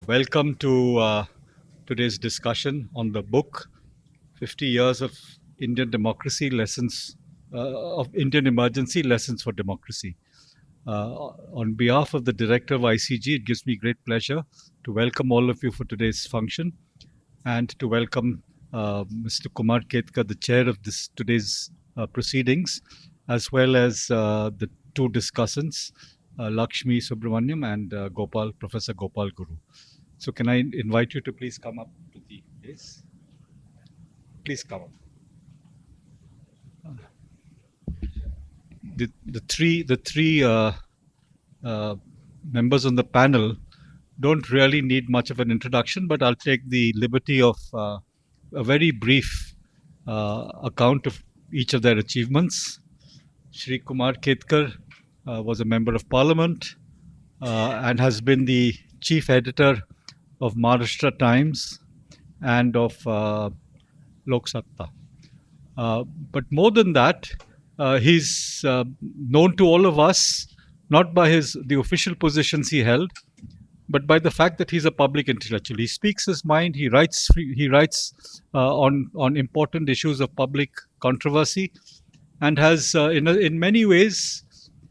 Welcome to today's discussion on the book 50 Years of Indian Democracy Lessons of Indian Emergency Lessons for Democracy. On behalf of the director of ICG, it gives me great pleasure to welcome all of you for today's function and to welcome Mr. Kumar Ketkar, the chair of today's proceedings, as well as the two discussants, Lakshmi Subramaniam and Professor Gopal Guru. So can I invite you to please come up to the dais? Please come up. The three members on the panel don't really need much of an introduction, but I'll take the liberty of a very brief account of each of their achievements. Shri Kumar Ketkar was a member of Parliament and has been the chief editor of Maharashtra Times and of Lok Satta. But more than that, he's known to all of us not by the official positions he held, but by the fact that he's a public intellectual. He speaks his mind. He writes on important issues of public controversy, and has in many ways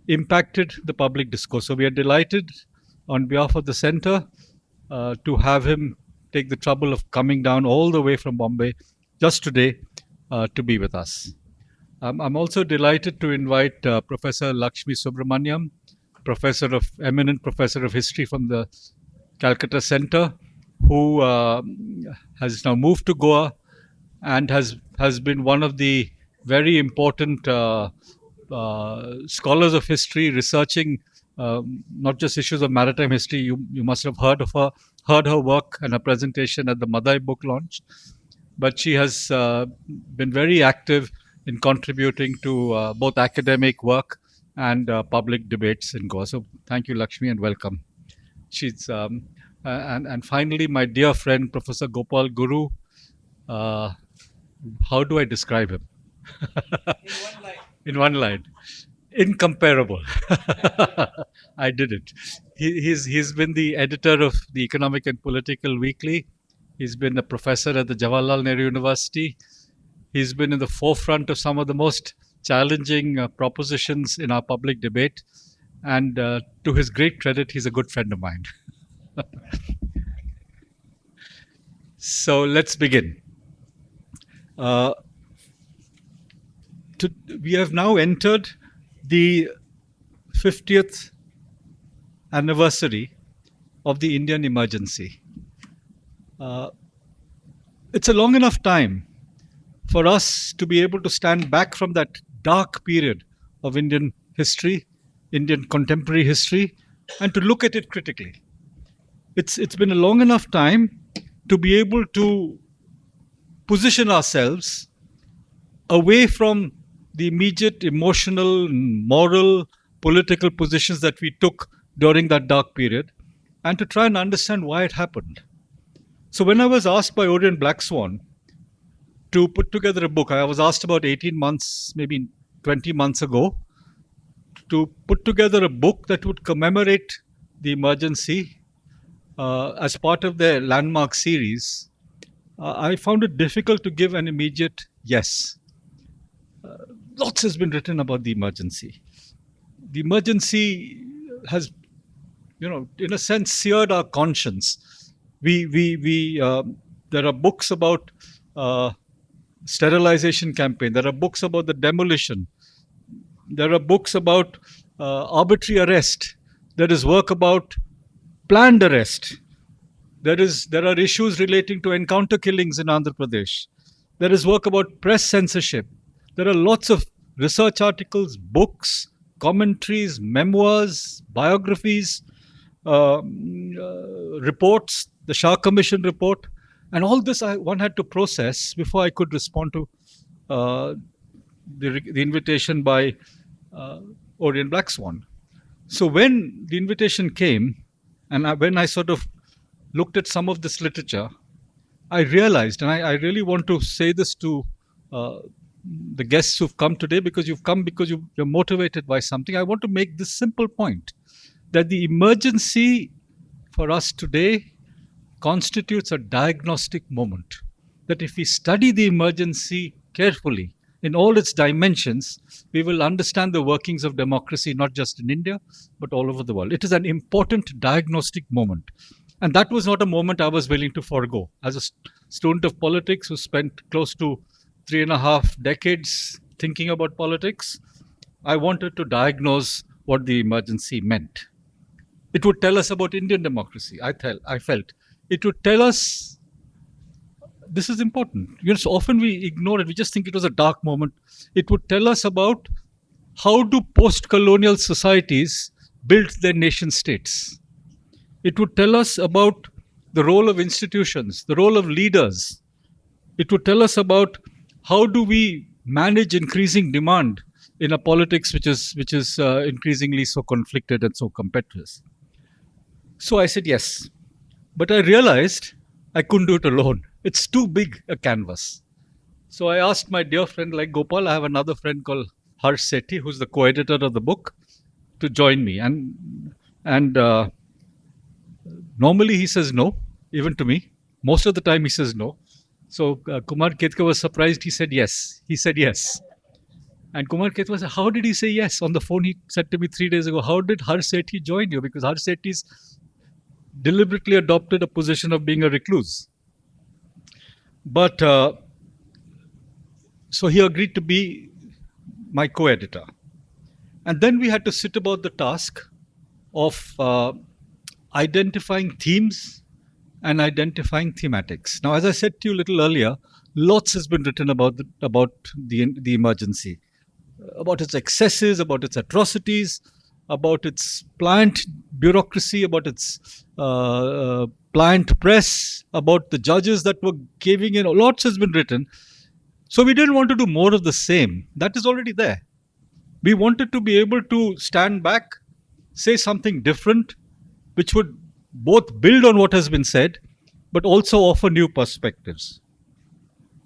impacted the public discourse. So we are delighted on behalf of the Centre to have him take the trouble of coming down all the way from Bombay just today to be with us. I'm also delighted to invite Professor Lakshmi Subramaniam, eminent professor of history from the Calcutta Centre, who has now moved to Goa and has been one of the very important scholars of history, researching not just issues of maritime history. You must have heard her work and her presentation at the Madai book launch. But she has been very active in contributing to both academic work and public debates in Goa. So thank you, Lakshmi, and welcome. She's and finally, my dear friend, Professor Gopal Guru. How do I describe him? In one line. Incomparable. I did it. He's been the editor of the Economic and Political Weekly. He's been a professor at the Jawaharlal Nehru University. He's been in the forefront of some of the most challenging propositions in our public debate. And to his great credit, he's a good friend of mine. So let's begin. We have now entered the 50th anniversary of the Indian emergency. It's a long enough time for us to be able to stand back from that dark period of Indian history, Indian contemporary history, and to look at it critically. It's been a long enough time to be able to position ourselves away from the immediate emotional, moral, political positions that we took during that dark period, and to try and understand why it happened. So when I was asked by Orient Black Swan to put together a book, I was asked about 18 months, maybe 20 months ago, to put together a book that would commemorate the emergency as part of their landmark series. I found it difficult to give an immediate yes. Lots has been written about the emergency. The emergency has, in a sense, seared our conscience. There are books about sterilization campaign. There are books about the demolition. There are books about arbitrary arrest. There is work about planned arrest. There are issues relating to encounter killings in Andhra Pradesh. There is work about press censorship. There are lots of research articles, books, commentaries, memoirs, biographies, reports, the Shah Commission report, and all this one had to process before I could respond to the invitation by Orient Black Swan. So when the invitation came, and when I sort of looked at some of this literature, I realized, and I really want to say this to the guests who've come today, because you've come because you're motivated by something. I want to make this simple point, that the emergency for us today constitutes a diagnostic moment. That if we study the emergency carefully in all its dimensions, we will understand the workings of democracy not just in India, but all over the world. It is an important diagnostic moment. And that was not a moment I was willing to forego. As a student of politics who spent close to 3.5 decades thinking about politics, I wanted to diagnose what the emergency meant. It would tell us about Indian democracy, I felt. It would tell us, this is important. So often we ignore it, we just think it was a dark moment. It would tell us about how do post-colonial societies build their nation states. It would tell us about the role of institutions, the role of leaders. It would tell us about how do we manage increasing demand in a politics which is increasingly so conflicted and so competitive. So I said yes. But I realized I couldn't do it alone. It's too big a canvas. So I asked my dear friend like Gopal, I have another friend called Harsh Sethi, who's the co-editor of the book, to join me. And normally he says no, even to me. Most of the time he says no. So Kumar Ketkar was surprised. He said yes. And Kumar Ketkar said, how did he say yes? On the phone he said to me 3 days ago, how did Harsh Sethi join you? Because Harsh Sethi's deliberately adopted a position of being a recluse. But so he agreed to be my co-editor. And then we had to sit about the task of identifying themes and identifying thematics. Now, as I said to you a little earlier, lots has been written about the emergency, about its excesses, about its atrocities, about its pliant bureaucracy, about its pliant press, about the judges that were caving in. Lots has been written. So we didn't want to do more of the same. That is already there. We wanted to be able to stand back, say something different, which would both build on what has been said, but also offer new perspectives.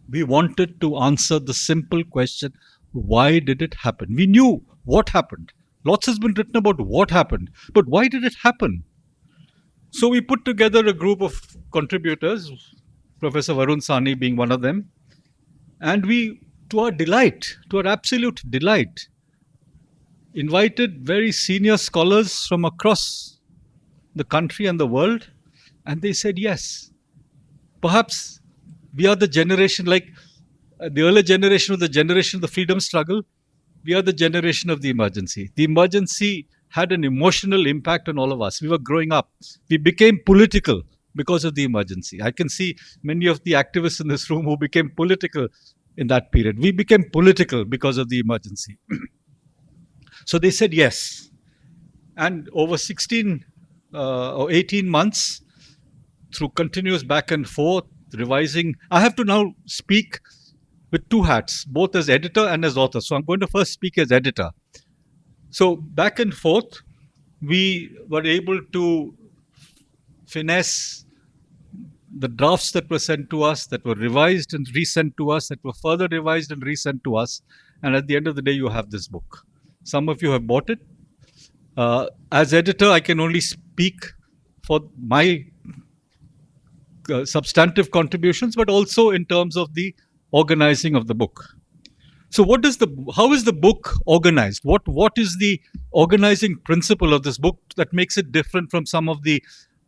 We wanted to answer the simple question, why did it happen? We knew what happened. Lots has been written about what happened, but why did it happen? So we put together a group of contributors, Professor Varun Sani being one of them, and we, to our absolute delight, invited very senior scholars from across the country and the world, and they said yes. Perhaps we are the generation, like the earlier generation of the freedom struggle, we are the generation of the emergency. The emergency had an emotional impact on all of us. We were growing up. We became political because of the emergency. I can see many of the activists in this room who became political in that period. We became political because of the emergency. So they said yes. And over 16 or 18 months, through continuous back and forth, revising, I have to now speak with two hats, both as editor and as author. So I'm going to first speak as editor. So back and forth, we were able to finesse the drafts that were sent to us, that were revised and resent to us, that were further revised and resent to us. And at the end of the day, you have this book. Some of you have bought it. As editor, I can only speak for my substantive contributions, but also in terms of the organizing of the book. So how is the book organized? What is the organizing principle of this book that makes it different from some of the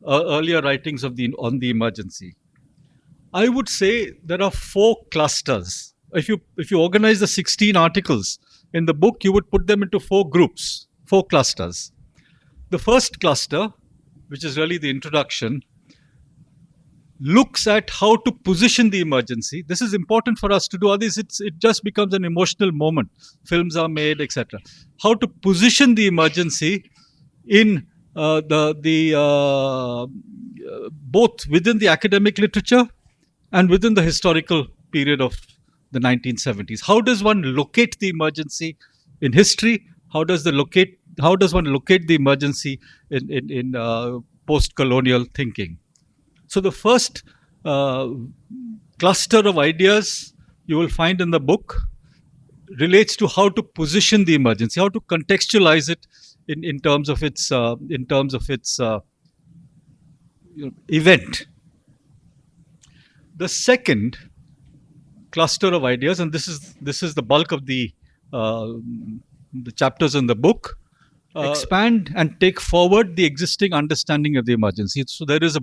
earlier writings on the emergency? I would say there are 4 clusters. If you organize the 16 articles in the book, you would put them into 4 groups, 4 clusters. The first cluster, which is really the introduction, looks at how to position the emergency. This is important for us to do, otherwise it just becomes an emotional moment. Films are made, etc. How to position the emergency in both within the academic literature and within the historical period of the 1970s. How does one locate the emergency in history? How does one locate the emergency in post-colonial thinking? So the first cluster of ideas you will find in the book relates to how to position the emergency, how to contextualize it in terms of its event. The second cluster of ideas, and this is the bulk of uh, the chapters in the book, expand and take forward the existing understanding of the emergency. So there is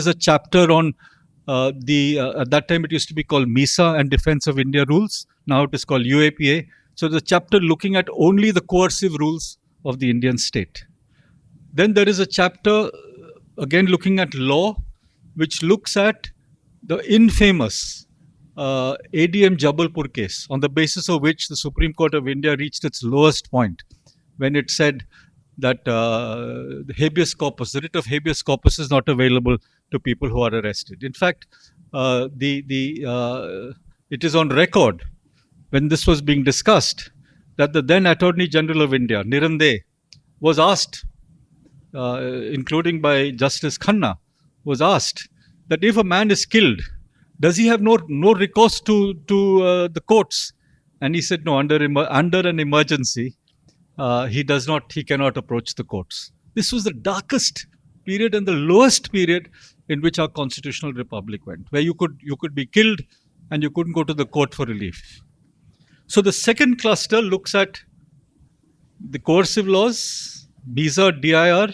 a chapter on the at that time it used to be called MISA and Defense of India rules. Now it is called UAPA. So the chapter looking at only the coercive rules of the Indian state. Then there is a chapter again looking at law, which looks at the infamous ADM Jabalpur case, on the basis of which the Supreme Court of India reached its lowest point when it said that the habeas corpus, the writ of habeas corpus, is not available to people who are arrested. In fact, it is on record when this was being discussed that the then Attorney General of India, Nirande, was asked, including by Justice Khanna, was asked that if a man is killed, does he have no recourse to the courts? And he said no. Under an emergency, he cannot approach the courts. This was the darkest period and the lowest period in which our constitutional republic went, where you could be killed and you couldn't go to the court for relief. So the second cluster looks at the coercive laws, MISA, DIR,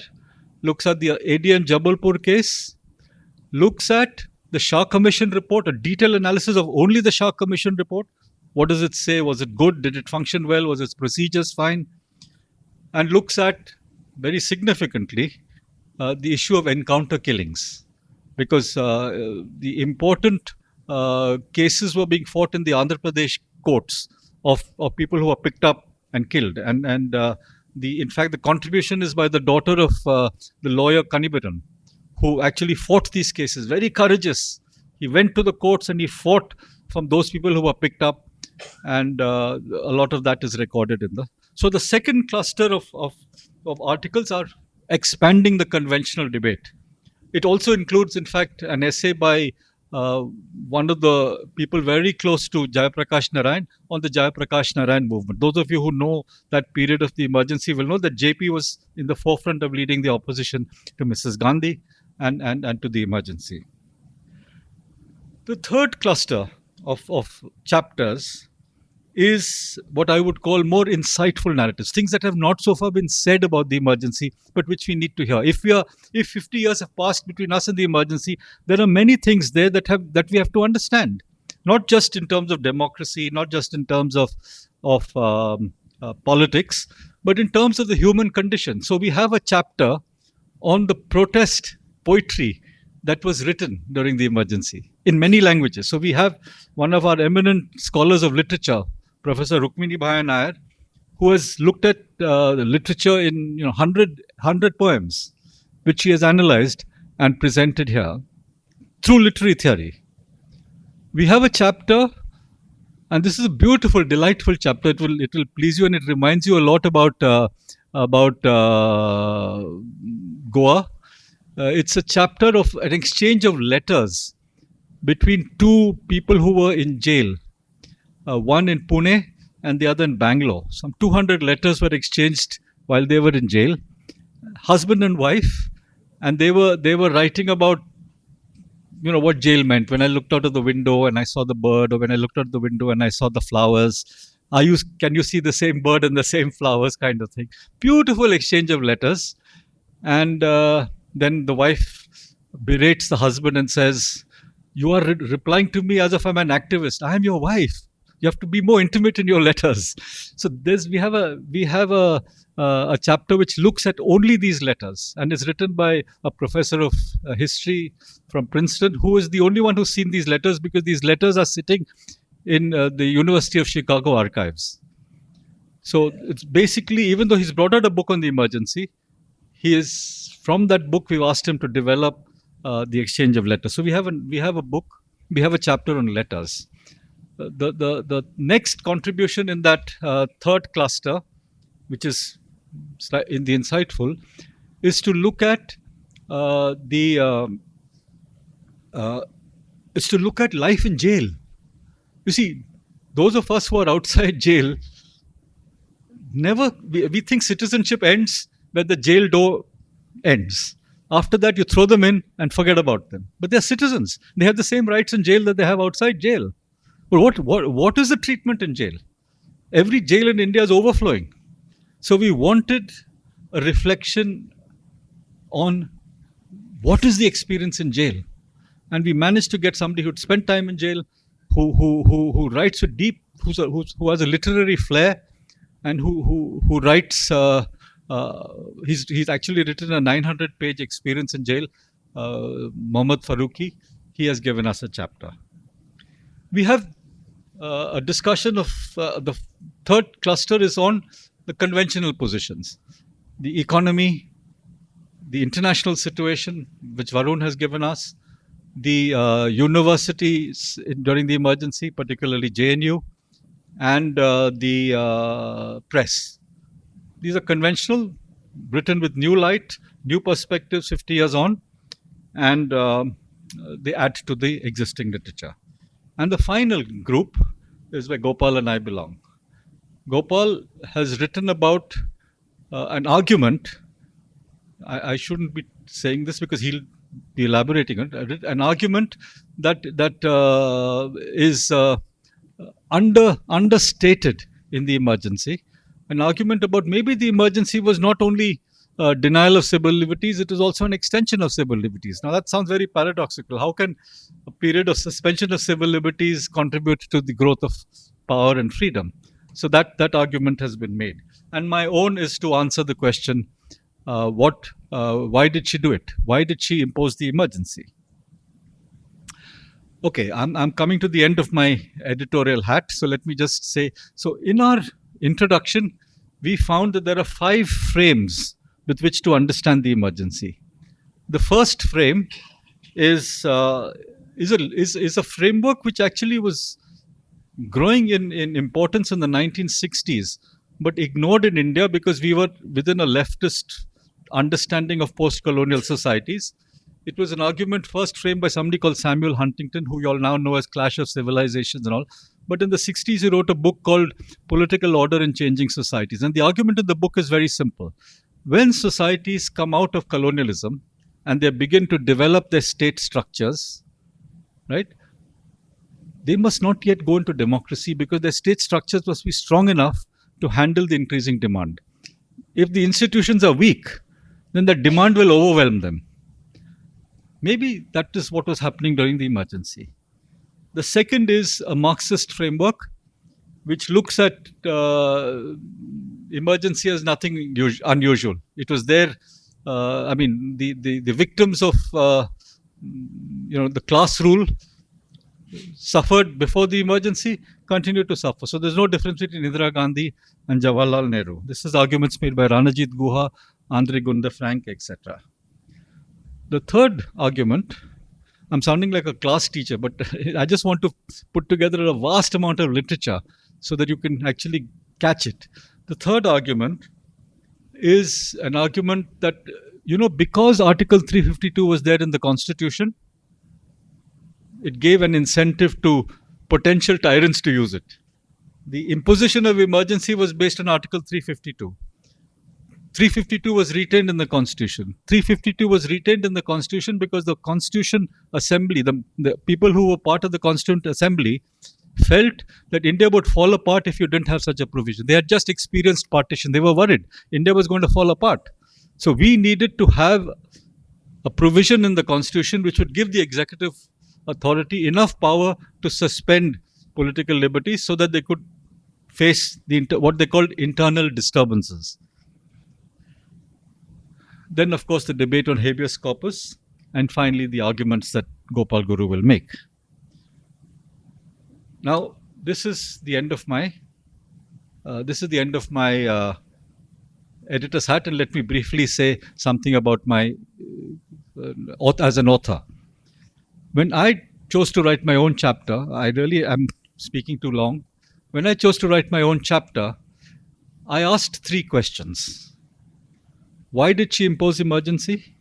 looks at the ADM Jabalpur case, looks at the Shah Commission report, a detailed analysis of only the Shah Commission report. What does it say? Was it good? Did it function well? Was its procedures fine? And looks at, very significantly, the issue of encounter killings. Because the important cases were being fought in the Andhra Pradesh courts of people who were picked up and killed. And in fact, the contribution is by the daughter of the lawyer Kanibiran, who actually fought these cases, very courageous. He went to the courts and he fought from those people who were picked up, and a lot of that is recorded in the. So the second cluster of articles are expanding the conventional debate. It also includes, in fact, an essay by one of the people very close to Jayaprakash Narayan on the Jayaprakash Narayan movement. Those of you who know that period of the emergency will know that JP was in the forefront of leading the opposition to Mrs. Gandhi and to the emergency. The third cluster of chapters is what I would call more insightful narratives, things that have not so far been said about the emergency, but which we need to hear. If 50 years have passed between us and the emergency, there are many things there that we have to understand, not just in terms of democracy, not just in terms of politics, but in terms of the human condition. So we have a chapter on the protest poetry that was written during the emergency in many languages. So we have one of our eminent scholars of literature, Professor Rukmini Bhaya Nair, who has looked at the literature in 100 poems, which she has analyzed and presented here through literary theory. We have a chapter, and this is a beautiful, delightful chapter. It will please you, and it reminds you a lot about Goa. It's a chapter of an exchange of letters between two people who were in jail, one in Pune and the other in Bangalore. Some 200 letters were exchanged while they were in jail, husband and wife, and they were writing about what jail meant. When I looked out of the window and I saw the bird, or when I looked out the window and I saw the flowers, can you see the same bird and the same flowers, kind of thing. Beautiful exchange of letters. And then the wife berates the husband and says, "You are replying to me as if I'm an activist. I am your wife. You have to be more intimate in your letters." So we have a chapter which looks at only these letters, and is written by a professor of history from Princeton, who is the only one who's seen these letters, because these letters are sitting in the University of Chicago archives. So it's basically, even though he's brought out a book on the emergency, from that book we've asked him to develop the exchange of letters. So we have a chapter on letters. The next contribution in that third cluster, which is in the insightful, is to look at life in jail. You see, those of us who are outside jail, we think citizenship ends when the jail door ends. After that, you throw them in and forget about them. But they're citizens. They have the same rights in jail that they have outside jail. But what is the treatment in jail? Every jail in India is overflowing. So we wanted a reflection on what is the experience in jail. And we managed to get somebody who'd spent time in jail, who writes with deep, who has a literary flair, and who writes. He's actually written a 900-page experience in jail. Mohammad Farooqi, he has given us a chapter. We have a discussion of the third cluster is on the conventional positions, the economy, the international situation, which Varun has given us, the universities during the emergency, particularly JNU, and the press. These are conventional, written with new light, new perspectives 50 years on, and they add to the existing literature. And the final group is where Gopal and I belong. Gopal has written about an argument. I shouldn't be saying this because he'll be elaborating on it. An argument that is understated in the emergency. An argument about maybe the emergency was not only denial of civil liberties, it is also an extension of civil liberties. Now that sounds very paradoxical. How can a period of suspension of civil liberties contribute to the growth of power and freedom? So that argument has been made. And my own is to answer the question, why did she do it? Why did she impose the emergency? Okay, I'm coming to the end of my editorial hat. So let me just say, so in our introduction, we found that there are 5 frames with which to understand the emergency. The first frame is a framework which actually was growing in importance in the 1960s, but ignored in India because we were within a leftist understanding of post-colonial societies. It was an argument first framed by somebody called Samuel Huntington, who you all now know as Clash of Civilizations and all. But in the 60s, he wrote a book called Political Order in Changing Societies. And the argument in the book is very simple. When societies come out of colonialism and they begin to develop their state structures, right, they must not yet go into democracy because their state structures must be strong enough to handle the increasing demand. If the institutions are weak, then the demand will overwhelm them. Maybe that is what was happening during the emergency. The second is a Marxist framework, which looks at emergency as nothing unusual. It was there. The victims of the class rule suffered before the emergency, continue to suffer. So there's no difference between Indira Gandhi and Jawaharlal Nehru. This is arguments made by Ranajit Guha, Andre Gunder Frank, etc. The third argument, I'm sounding like a class teacher, but I just want to put together a vast amount of literature so that you can actually catch it. The third argument is an argument that, because Article 352 was there in the Constitution, it gave an incentive to potential tyrants to use it. The imposition of emergency was based on Article 352. 352 was retained in the Constitution. 352 was retained in the Constitution because the Constitution Assembly, the people who were part of the Constituent Assembly, felt that India would fall apart if you didn't have such a provision. They had just experienced partition. They were worried India was going to fall apart. So we needed to have a provision in the Constitution which would give the executive authority enough power to suspend political liberties so that they could face what they called internal disturbances. Then, of course, the debate on habeas corpus, and finally the arguments that Gopal Guru will make. Now, this is the end of my editor's hat, and let me briefly say something about my as an author. When I chose to write my own chapter, I really am speaking too long. When I chose to write my own chapter, I asked 3 questions. Why did she impose emergency?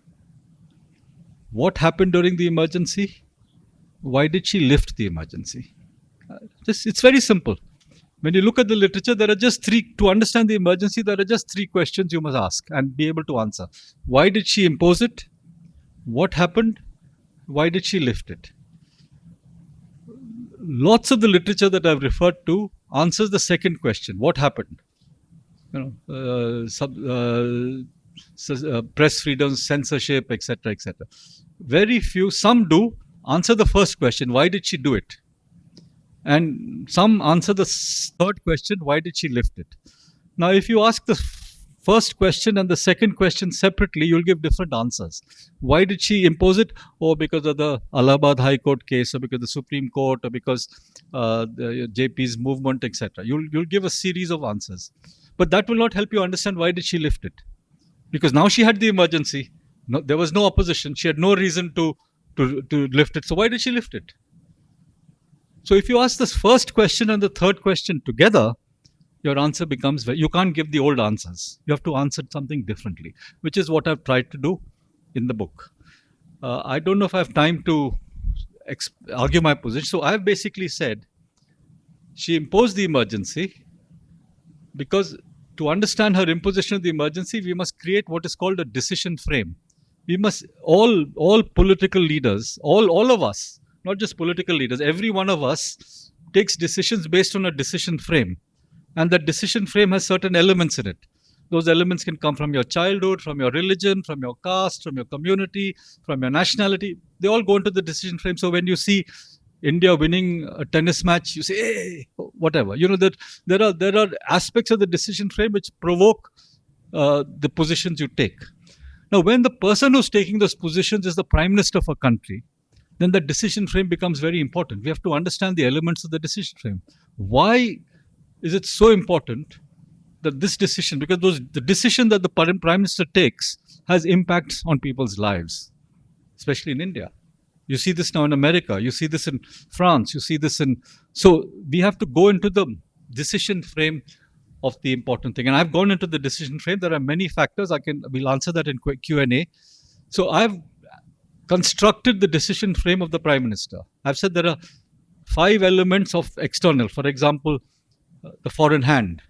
What happened during the emergency? Why did she lift the emergency? It's very simple. When you look at the literature, there are just 3, to understand the emergency, there are just 3 questions you must ask and be able to answer. Why did she impose it? What happened? Why did she lift it? Lots of the literature that I've referred to answers the second question: what happened? Press freedom, censorship, etc., etc. Very few, some do answer the first question: why did she do it? And some answer the third question: why did she lift it? Now, if you ask the first question and the second question separately, you'll give different answers. Why did she impose it? Or because of the Allahabad High Court case, or because the Supreme Court, or because the JP's movement, etc. You'll give a series of answers, but that will not help you understand why did she lift it. Because now she had the emergency. No, there was no opposition. She had no reason to lift it. So why did she lift it? So if you ask this first question and the third question together, your answer becomes, you can't give the old answers. You have to answer something differently, which is what I've tried to do in the book. I don't know if I have time to argue my position. So I've basically said she imposed the emergency because to understand her imposition of the emergency, we must create what is called a decision frame. We must, all political leaders, all of us, not just political leaders, every one of us takes decisions based on a decision frame. And that decision frame has certain elements in it. Those elements can come from your childhood, from your religion, from your caste, from your community, from your nationality. They all go into the decision frame. So when you see India winning a tennis match, you say, hey, whatever. You know that there are aspects of the decision frame which provoke the positions you take. Now, when the person who's taking those positions is the prime minister of a country, then the decision frame becomes very important. We have to understand the elements of the decision frame. Why is it so important that this decision, because the decision that the prime minister takes has impacts on people's lives, especially in India. You see this now in America, you see this in France, you see this in... So we have to go into the decision frame of the important thing. And I've gone into the decision frame. There are many factors. We'll answer that in Q&A. So I've constructed the decision frame of the Prime Minister. I've said there are 5 elements of external. For example, the foreign hand,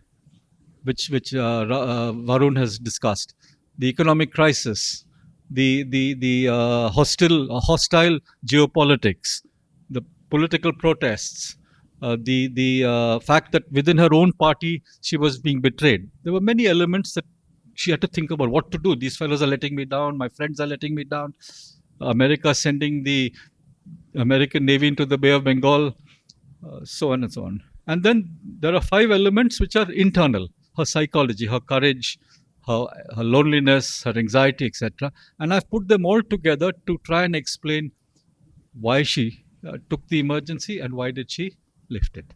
which Varun has discussed, the economic crisis, the hostile geopolitics, the political protests, the fact that within her own party she was being betrayed. There were many elements that she had to think about what to do. These fellows are letting me down. My friends are letting me down. America sending the American Navy into the Bay of Bengal, so on and so on. And then there are 5 elements which are internal: her psychology, her courage, her loneliness, her anxiety, etc. And I've put them all together to try and explain why she took the emergency and why did she lift it.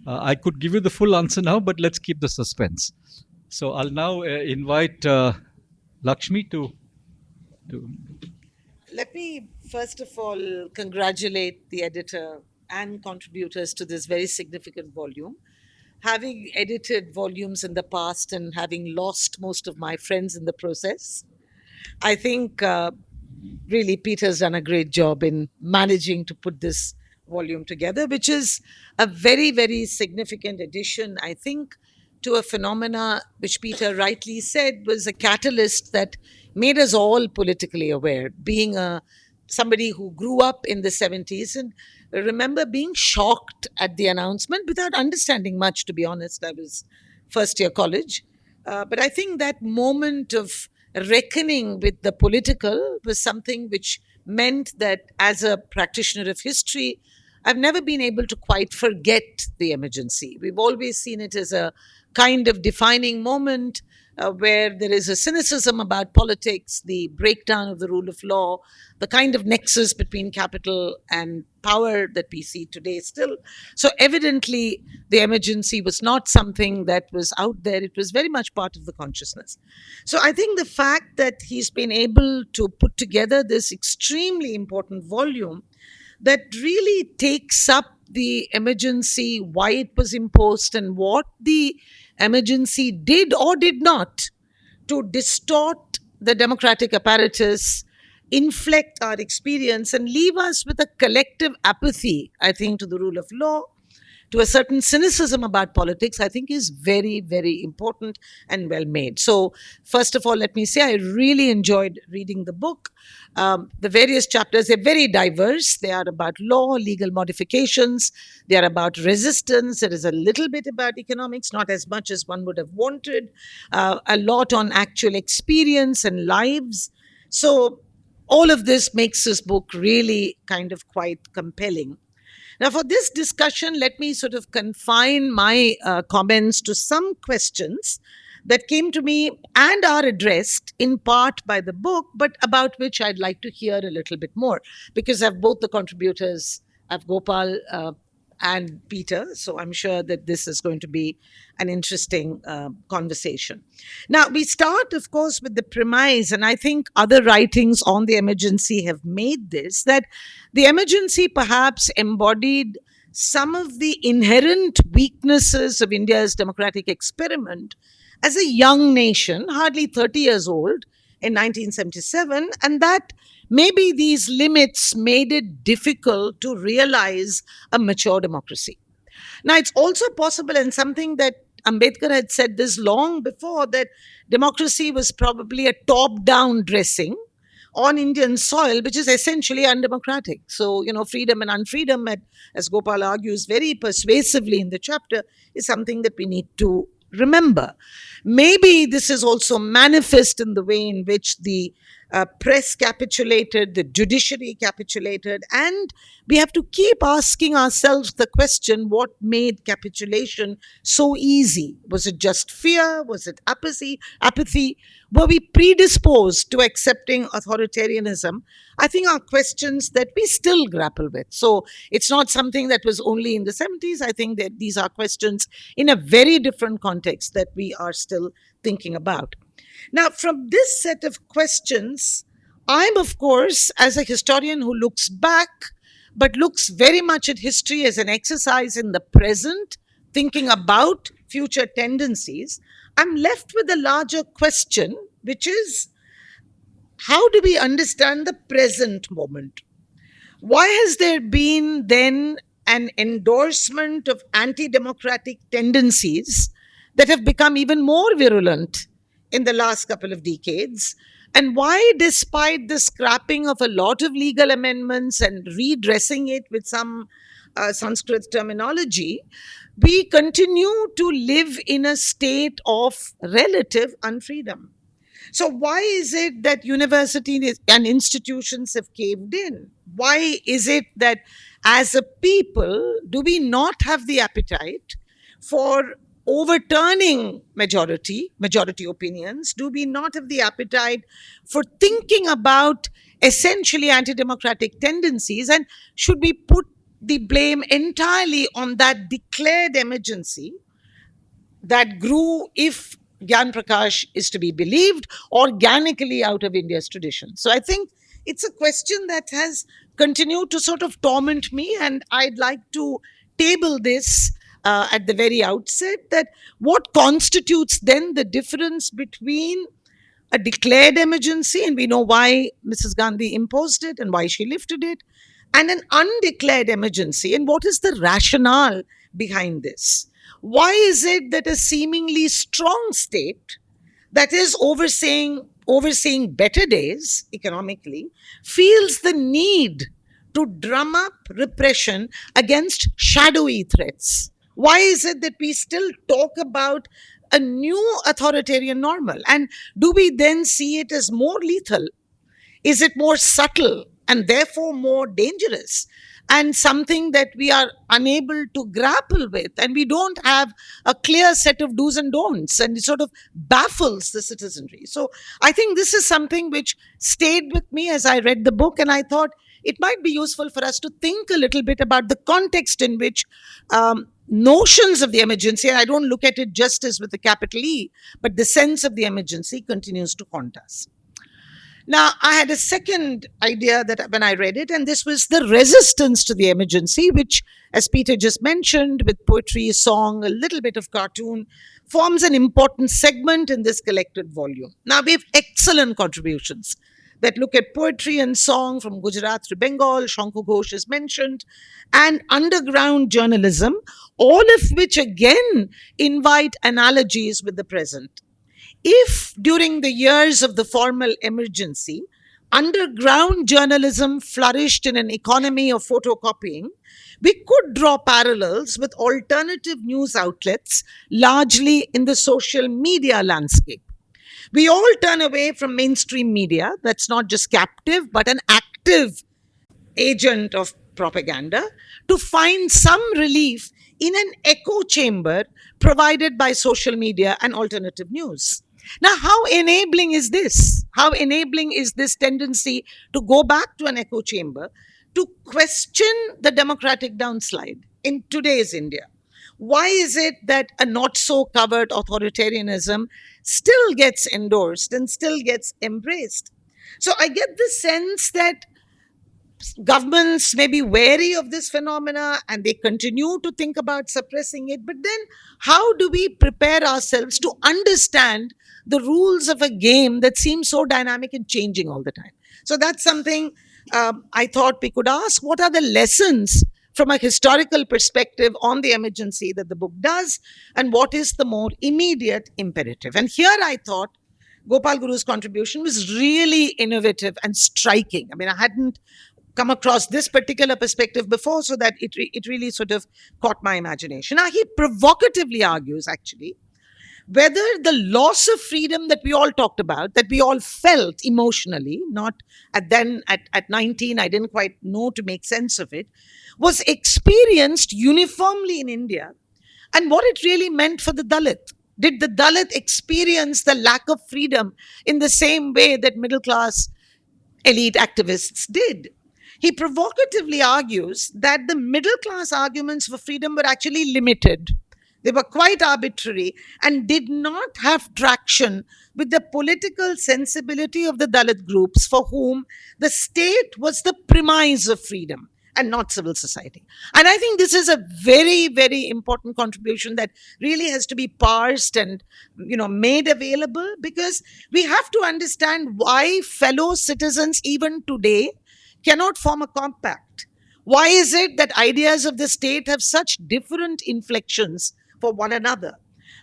I could give you the full answer now, but let's keep the suspense. So I'll now invite Lakshmi to... Let me first of all congratulate the editor and contributors to this very significant volume. Having edited volumes in the past and having lost most of my friends in the process, I think really Peter's done a great job in managing to put this volume together, which is a very, very significant addition, I think, to a phenomena which Peter rightly said was a catalyst that made us all politically aware. Being somebody who grew up in the 70s and remember being shocked at the announcement without understanding much, to be honest. I was first year college. But I think that moment of reckoning with the political was something which meant that as a practitioner of history, I've never been able to quite forget the emergency. We've always seen it as a kind of defining moment where there is a cynicism about politics, the breakdown of the rule of law, the kind of nexus between capital and power that we see today still. So evidently, the emergency was not something that was out there. It was very much part of the consciousness. So I think the fact that he's been able to put together this extremely important volume that really takes up the emergency, why it was imposed, and what the emergency did or did not to distort the democratic apparatus, inflect our experience, and leave us with a collective apathy, I think, to the rule of law, to a certain cynicism about politics, I think is very, very important and well made. So, first of all, let me say I really enjoyed reading the book. The various chapters are very diverse. They are about law, legal modifications, they are about resistance. There is a little bit about economics, not as much as one would have wanted, a lot on actual experience and lives. So, all of this makes this book really kind of quite compelling. Now, for this discussion, let me sort of confine my comments to some questions that came to me and are addressed in part by the book, but about which I'd like to hear a little bit more because I've both the contributors, I've Gopal and Peter, so I'm sure that this is going to be an interesting conversation. Now, we start, of course, with the premise, and I think other writings on the emergency have made this, that the emergency perhaps embodied some of the inherent weaknesses of India's democratic experiment as a young nation, hardly 30 years old in 1977, and that maybe these limits made it difficult to realize a mature democracy. Now, it's also possible, and something that Ambedkar had said this long before, that democracy was probably a top down dressing on Indian soil, which is essentially undemocratic. So, freedom and unfreedom, as Gopal argues very persuasively in the chapter, is something that we need to remember. Maybe this is also manifest in the way in which the press capitulated, the judiciary capitulated, and we have to keep asking ourselves the question, what made capitulation so easy? Was it just fear? Was it apathy? Were we predisposed to accepting authoritarianism? I think are questions that we still grapple with. So it's not something that was only in the 70s. I think that these are questions in a very different context that we are still thinking about. Now, from this set of questions, I'm, of course, as a historian who looks back, but looks very much at history as an exercise in the present, thinking about future tendencies, I'm left with a larger question, which is, how do we understand the present moment? Why has there been then an endorsement of anti-democratic tendencies that have become even more virulent in the last couple of decades? And why, despite the scrapping of a lot of legal amendments and redressing it with some Sanskrit terminology, we continue to live in a state of relative unfreedom? So why is it that universities and institutions have caved in? Why is it that as a people, do we not have the appetite for overturning majority opinions? Do we not have the appetite for thinking about essentially anti-democratic tendencies? And should we put the blame entirely on that declared emergency that grew, if Gyan Prakash is to be believed, organically out of India's tradition? So I think it's a question that has continued to sort of torment me, and I'd like to table this at the very outset, that what constitutes then the difference between a declared emergency, and we know why Mrs. Gandhi imposed it and why she lifted it, and an undeclared emergency, and what is the rationale behind this? Why is it that a seemingly strong state that is overseeing better days economically feels the need to drum up repression against shadowy threats? Why is it that we still talk about a new authoritarian normal? And do we then see it as more lethal? Is it more subtle and therefore more dangerous? And something that we are unable to grapple with, and we don't have a clear set of do's and don'ts, and it sort of baffles the citizenry. So I think this is something which stayed with me as I read the book, and I thought it might be useful for us to think a little bit about the context in which notions of the emergency, and I don't look at it just as with a capital E, but the sense of the emergency continues to haunt us. Now, I had a second idea that when I read it, and this was the resistance to the emergency, which, as Peter just mentioned, with poetry, song, a little bit of cartoon, forms an important segment in this collected volume. Now, we have excellent contributions. that look at poetry and song from Gujarat to Bengal. Shanku Ghosh is mentioned, and underground journalism, all of which again invite analogies with the present. If during the years of the formal emergency, underground journalism flourished in an economy of photocopying, we could draw parallels with alternative news outlets, largely in the social media landscape. We all turn away from mainstream media that's not just captive, but an active agent of propaganda to find some relief in an echo chamber provided by social media and alternative news. Now, how enabling is this? How enabling is this tendency to go back to an echo chamber to question the democratic downslide in today's India? Why is it that a not so covered authoritarianism still gets endorsed and still gets embraced? So I get the sense that governments may be wary of this phenomena and they continue to think about suppressing it. But then, how do we prepare ourselves to understand the rules of a game that seems so dynamic and changing all the time? So, that's something I thought we could ask. What are the lessons from a historical perspective on the emergency that the book does, and what is the more immediate imperative? And here I thought Gopal Guru's contribution was really innovative and striking. I mean, I hadn't come across this particular perspective before, so that it really sort of caught my imagination. Now, he provocatively argues, actually, whether the loss of freedom that we all talked about, that we all felt emotionally, not at 19, I didn't quite know to make sense of it, was experienced uniformly in India, and what it really meant for the Dalit. Did the Dalit experience the lack of freedom in the same way that middle class elite activists did? He provocatively argues that the middle class arguments for freedom were actually limited. They were quite arbitrary and did not have traction with the political sensibility of the Dalit groups, for whom the state was the premise of freedom and not civil society. And I think this is a very, very important contribution that really has to be parsed and made available, because we have to understand why fellow citizens even today cannot form a compact. Why is it that ideas of the state have such different inflections for one another?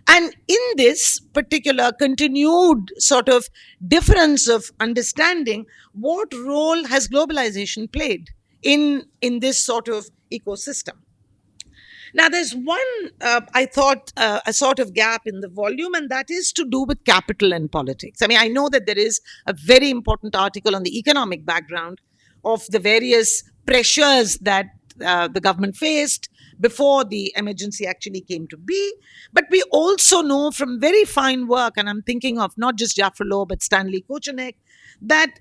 And in this particular continued sort of difference of understanding, what role has globalization played in this sort of ecosystem? Now, there's one, I thought, a sort of gap in the volume, and that is to do with capital and politics. I mean, I know that there is a very important article on the economic background of the various pressures that the government faced before the emergency actually came to be. But we also know from very fine work, and I'm thinking of not just Jafar Loeb, but Stanley Kochenek, that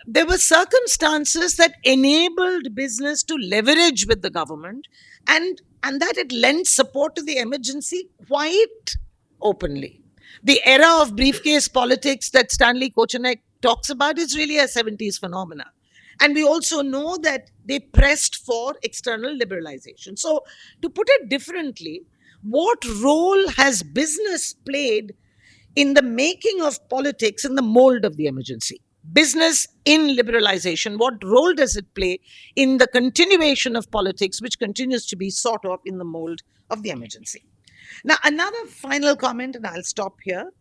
there were circumstances that enabled business to leverage with the government, and that it lent support to the emergency quite openly. The era of briefcase politics that Stanley Kochenek talks about is really a 70s phenomenon. And we also know that they pressed for external liberalization. So, to put it differently, what role has business played in the making of politics in the mold of the emergency? Business in liberalization, what role does it play in the continuation of politics, which continues to be sort of in the mold of the emergency? Now, another final comment, and I'll stop here,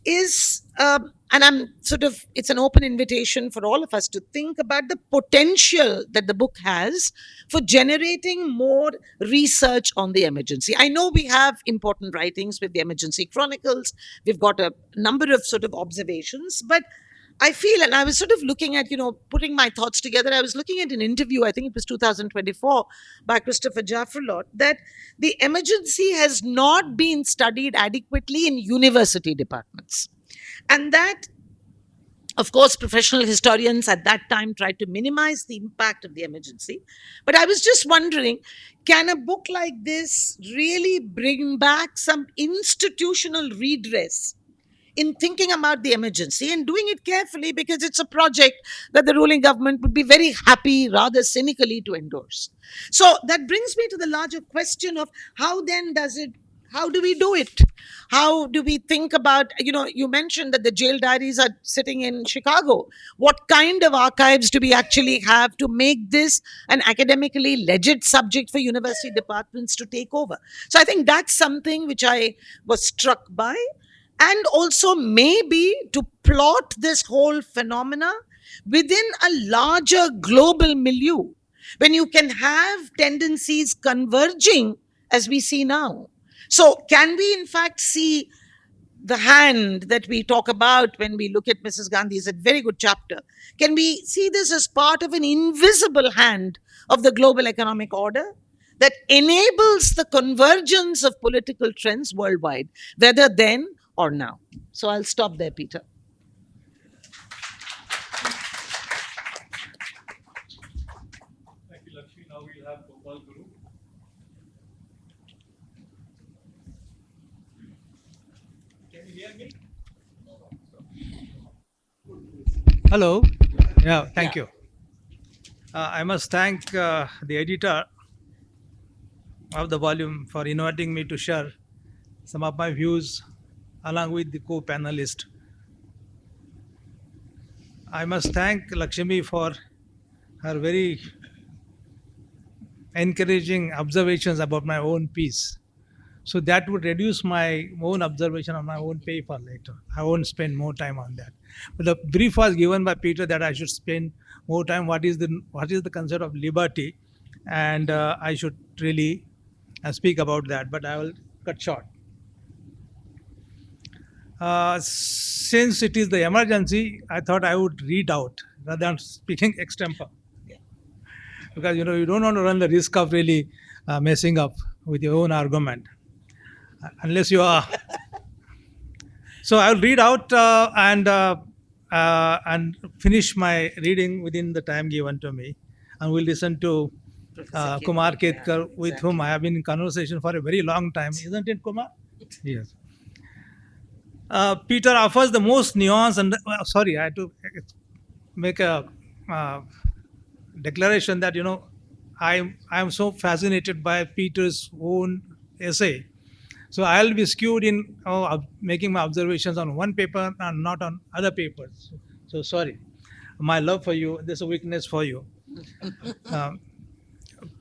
is, and it's an open invitation for all of us to think about the potential that the book has for generating more research on the emergency. I know we have important writings with the Emergency Chronicles, we've got a number of sort of observations, but I feel, and I was sort of looking at, putting my thoughts together. I was looking at an interview, I think it was 2024, by Christopher Jafferlot, that the emergency has not been studied adequately in university departments. And that, of course, professional historians at that time tried to minimize the impact of the emergency. But I was just wondering, can a book like this really bring back some institutional redress in thinking about the emergency and doing it carefully, because it's a project that the ruling government would be very happy, rather cynically, to endorse. So that brings me to the larger question of how then does it How do we do it? How do we think about, you mentioned that the jail diaries are sitting in Chicago. What kind of archives do we actually have to make this an academically legit subject for university departments to take over? So I think that's something which I was struck by. And also, maybe to plot this whole phenomena within a larger global milieu, when you can have tendencies converging as we see now. So, can we in fact see the hand that we talk about when we look at Mrs. Gandhi? Is a very good chapter. Can we see this as part of an invisible hand of the global economic order that enables the convergence of political trends worldwide, whether then or now? So I'll stop there, Peter. Thank you, Lakshmi. Now we'll have Gopal Guru. Can you hear me? Hello. Yeah, thank you. I must thank the editor of the volume for inviting me to share some of my views along with the co-panelist. I must thank Lakshmi for her very encouraging observations about my own piece. So that would reduce my own observation on my own paper later. I won't spend more time on that. But the brief was given by Peter that I should spend more time. What is the concept of liberty, and I should really speak about that. But I will cut short. Since it is the emergency, I thought I would read out rather than speaking extempore, because you don't want to run the risk of really messing up with your own argument, unless you are. So I'll read out and finish my reading within the time given to me, and we'll listen to Professor Kumar Ketkar, Ketkar, yeah, with whom I have been in conversation for a very long time, isn't it, Kumar? Yes. Peter offers the most nuanced and sorry, I had to make a declaration that I am so fascinated by Peter's own essay, so I'll be skewed in making my observations on one paper and not on other papers. So sorry, my love for you, there's a weakness for you. Um,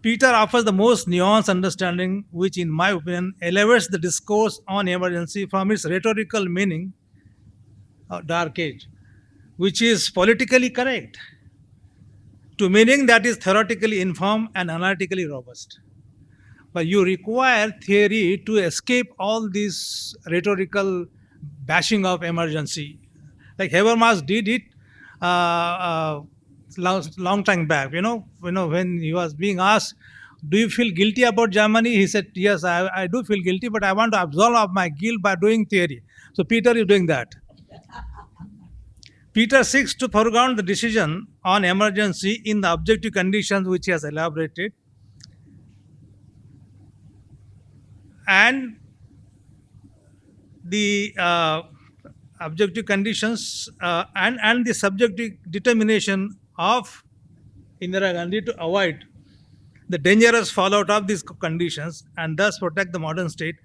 Peter offers the most nuanced understanding, which, in my opinion, elevates the discourse on emergency from its rhetorical meaning, dark age, which is politically correct, to meaning that is theoretically informed and analytically robust. But you require theory to escape all this rhetorical bashing of emergency. Like Habermas did it long time back. When he was being asked, "Do you feel guilty about Germany?" He said, "Yes, I do feel guilty, but I want to absolve of my guilt by doing theory." So Peter is doing that. Peter seeks to foreground the decision on emergency in the objective conditions which he has elaborated, and the objective conditions and the subjective determination of Indira Gandhi to avoid the dangerous fallout of these conditions and thus protect the modern state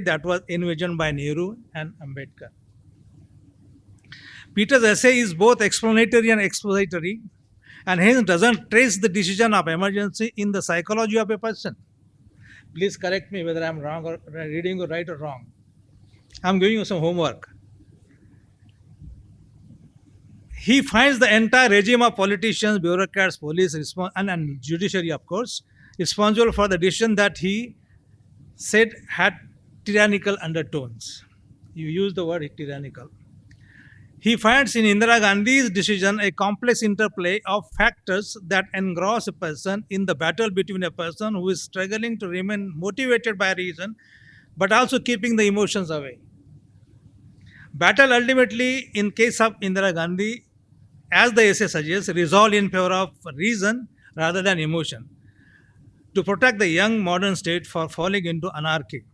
that was envisioned by Nehru and Ambedkar. Peter's essay is both explanatory and expository, and hence doesn't trace the decision of emergency in the psychology of a person. Please correct me whether I'm wrong or reading right or wrong. I'm giving you some homework. He finds the entire regime of politicians, bureaucrats, police, and judiciary, of course, responsible for the decision that he said had tyrannical undertones. You use the word tyrannical. He finds in Indira Gandhi's decision a complex interplay of factors that engross a person in the battle between a person who is struggling to remain motivated by reason but also keeping the emotions away. Battle ultimately, in case of Indira Gandhi, as the essay suggests, resolved in favor of reason rather than emotion, to protect the young modern state for falling into anarchy.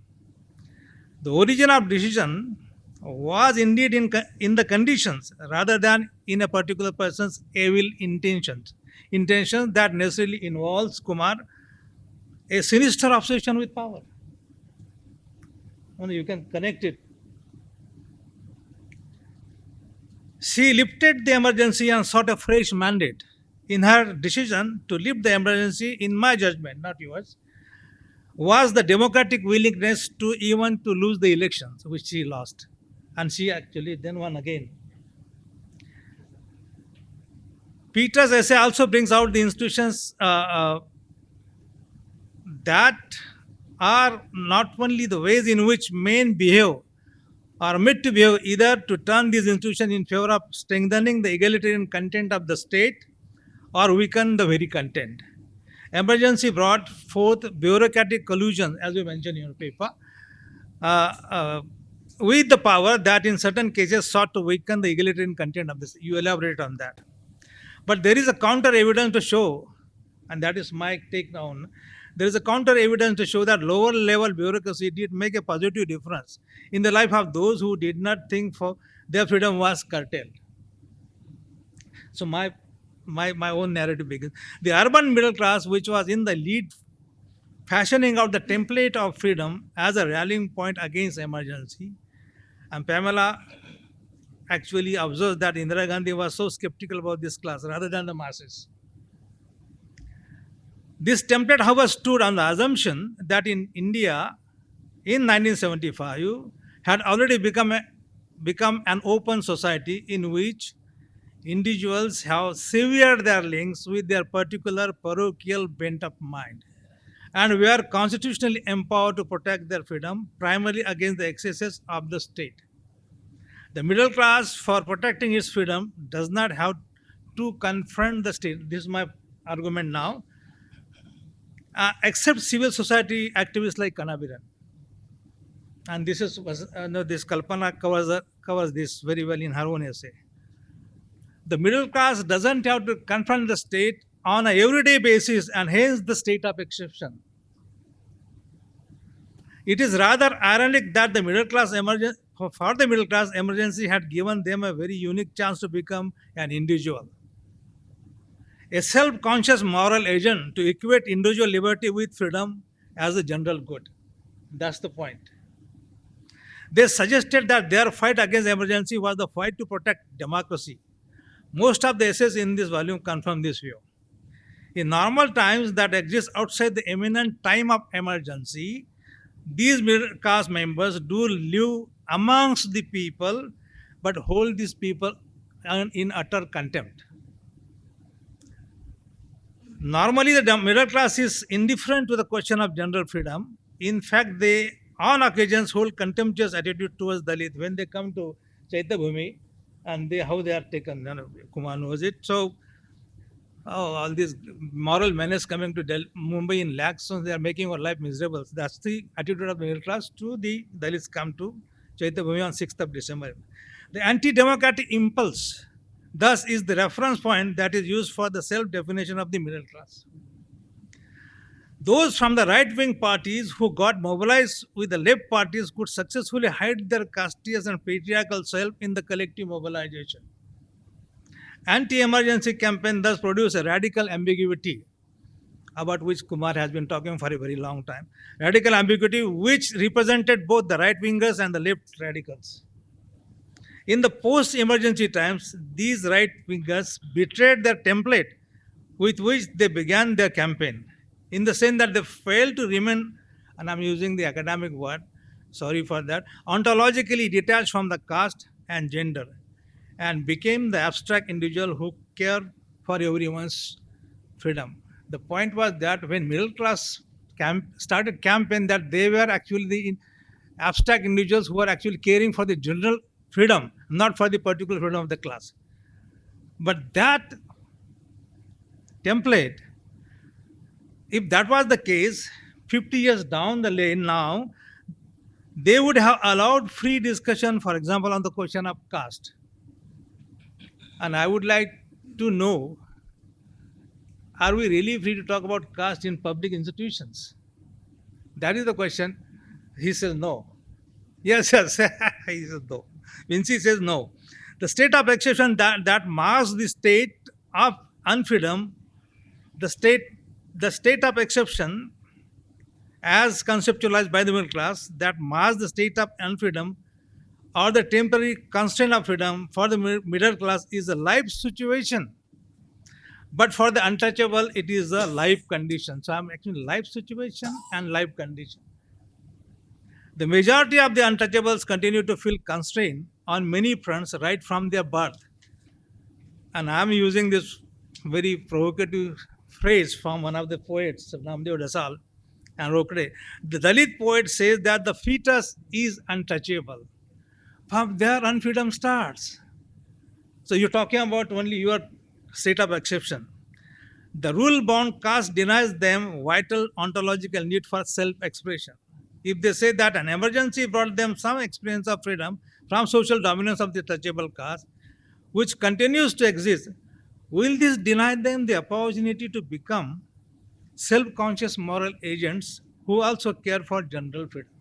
The origin of decision was indeed in the conditions rather than in a particular person's evil intentions that necessarily involves, Kumar, a sinister obsession with power. Only you can connect it. She lifted the emergency and sought a fresh mandate. In her decision to lift the emergency, in my judgment, not yours, was the democratic willingness to even to lose the elections, which she lost. And she actually then won again. Peter's essay also brings out the institutions that are not only the ways in which men behave or made to behave, either to turn these institutions in favor of strengthening the egalitarian content of the state or weaken the very content. Emergency brought forth bureaucratic collusion, as we mentioned in your paper, with the power that in certain cases sought to weaken the egalitarian content of this. You elaborate on that. But there is a counter evidence to show, and that is my take down. There is a counter evidence to show that lower level bureaucracy did make a positive difference in the life of those who did not think for their freedom was curtailed. So my own narrative begins. The urban middle class, which was in the lead, fashioning out the template of freedom as a rallying point against emergency, and Pamela actually observes that Indira Gandhi was so skeptical about this class rather than the masses. This template, however, stood on the assumption that in India, in 1975, had already become an open society in which individuals have severed their links with their particular parochial bent of mind and were constitutionally empowered to protect their freedom primarily against the excesses of the state. The middle class, for protecting its freedom, does not have to confront the state. This is my argument now. Except civil society activists like Kanabiran. And this is this Kalpana covers this very well in her own essay. The middle class doesn't have to confront the state on an everyday basis, and hence the state of exception. It is rather ironic that the middle class for the middle class, emergency had given them a very unique chance to become an individual, a self-conscious moral agent to equate individual liberty with freedom as a general good. That's the point. They suggested that their fight against emergency was the fight to protect democracy. Most of the essays in this volume confirm this view. In normal times that exist outside the imminent time of emergency, these middle class members do live amongst the people, but hold these people in utter contempt. Normally, the middle class is indifferent to the question of general freedom. In fact, they on occasions hold contemptuous attitude towards Dalit when they come to Chaitya Bhumi, and how they are taken. Kumar knows it. So, all these moral menace coming to Mumbai in lakhs, so they are making our life miserable. So that's the attitude of the middle class to the Dalits come to Chaitya Bhumi on 6th of December. The anti-democratic impulse, thus, is the reference point that is used for the self-definition of the middle class. Those from the right-wing parties who got mobilized with the left parties could successfully hide their castious and patriarchal self in the collective mobilization. Anti-emergency campaign thus produced a radical ambiguity about which Kumar has been talking for a very long time. Radical ambiguity which represented both the right-wingers and the left radicals. In the post-emergency times, these right-wingers betrayed their template with which they began their campaign, in the sense that they failed to remain, and I'm using the academic word, sorry for that, ontologically detached from the caste and gender, and became the abstract individual who cared for everyone's freedom. The point was that when middle class started campaign, that they were actually the abstract individuals who were actually caring for the general freedom, not for the particular freedom of the class. But that template, if that was the case, 50 years down the lane now, they would have allowed free discussion, for example, on the question of caste. And I would like to know, are we really free to talk about caste in public institutions? That is the question. He says no. Yes, yes. He says no. Vinci says no. The state of exception that marks the state of unfreedom, the state of exception as conceptualized by the middle class that marks the state of unfreedom or the temporary constraint of freedom for the middle class is a life situation. But for the untouchable, it is a life condition. So I'm actually life situation and life condition. The majority of the untouchables continue to feel constrained on many fronts right from their birth. And I'm using this very provocative phrase from one of the poets, Namdev Dasal and Rokde. The Dalit poet says that the fetus is untouchable. From there, unfreedom starts. So you're talking about only your state of exception. The rule-bound caste denies them vital ontological need for self-expression. If they say that an emergency brought them some experience of freedom from social dominance of the touchable caste, which continues to exist, will this deny them the opportunity to become self-conscious moral agents who also care for general freedom?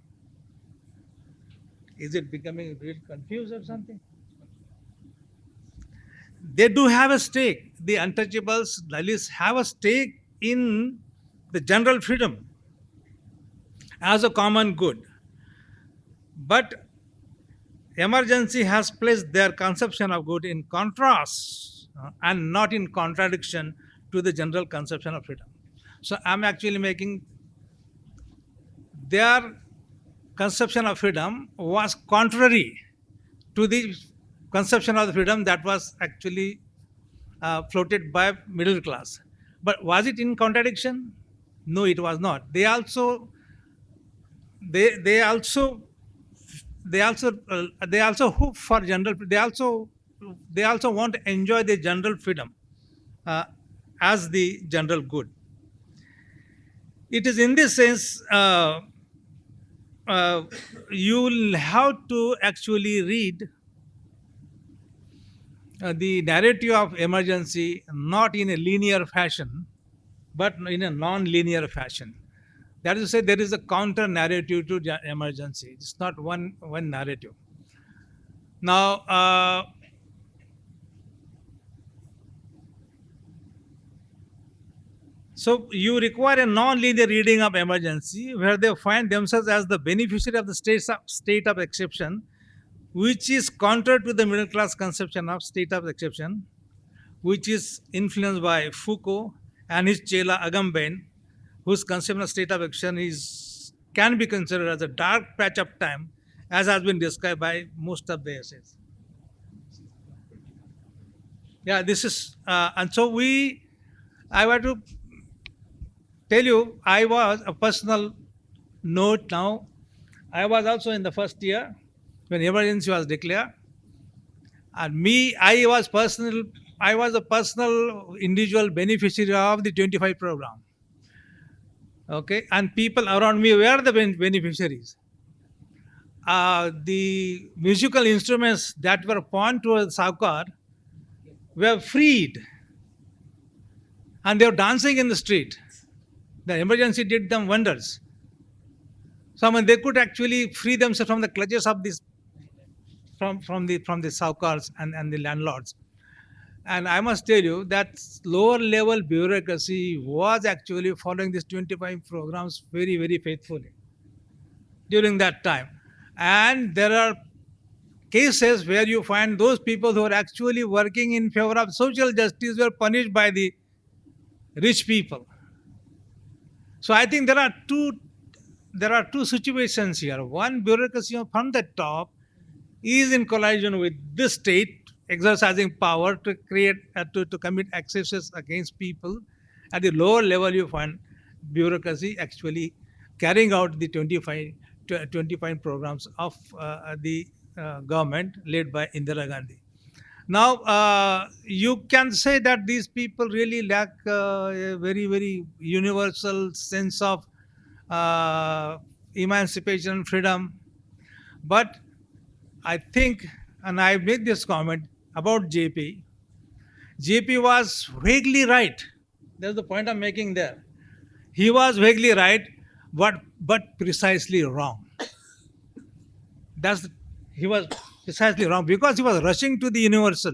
Is it becoming real confused or something? They do have a stake. The untouchables, Dalits, have a stake in the general freedom as a common good. But emergency has placed their conception of good in contrast and not in contradiction to the general conception of freedom. So I'm actually making their conception of freedom was contrary to the conception of the freedom that was actually floated by middle class. But was it in contradiction? No, it was not. They also hope for general. They also want to enjoy the general freedom as the general good. It is in this sense you will have to actually read the narrative of emergency not in a linear fashion, but in a non-linear fashion. That is to say, there is a counter narrative to emergency. It's not one narrative. Now, so you require a non-linear reading of emergency where they find themselves as the beneficiary of the state of exception, which is counter to the middle class conception of state of exception, which is influenced by Foucault and his chela Agamben, whose conception of state of exception can be considered as a dark patch of time, as has been described by most of the essays. Yeah, this is, and so I want to tell you, I was a personal note now. I was also in the first year when emergency was declared. And I was a personal individual beneficiary of the 25 program. Okay, and people around me were the beneficiaries. The musical instruments that were pawned to Saukar were freed. And they were dancing in the street. The emergency did them wonders. So they could actually free themselves from the clutches of this, from the Saukars and the landlords. And I must tell you that lower level bureaucracy was actually following these 25 programs very, very faithfully during that time. And there are cases where you find those people who are actually working in favor of social justice were punished by the rich people. So I think there are two situations here. One, bureaucracy from the top is in collision with this state exercising power to create to commit excesses against people. At the lower level, you find bureaucracy actually carrying out the 25 programs of the government led by Indira Gandhi. Now, you can say that these people really lack a very, very universal sense of emancipation, freedom. But I think, and I made this comment about JP, JP was vaguely right. That's the point I'm making there. He was vaguely right, but precisely wrong. He was precisely wrong because he was rushing to the universal,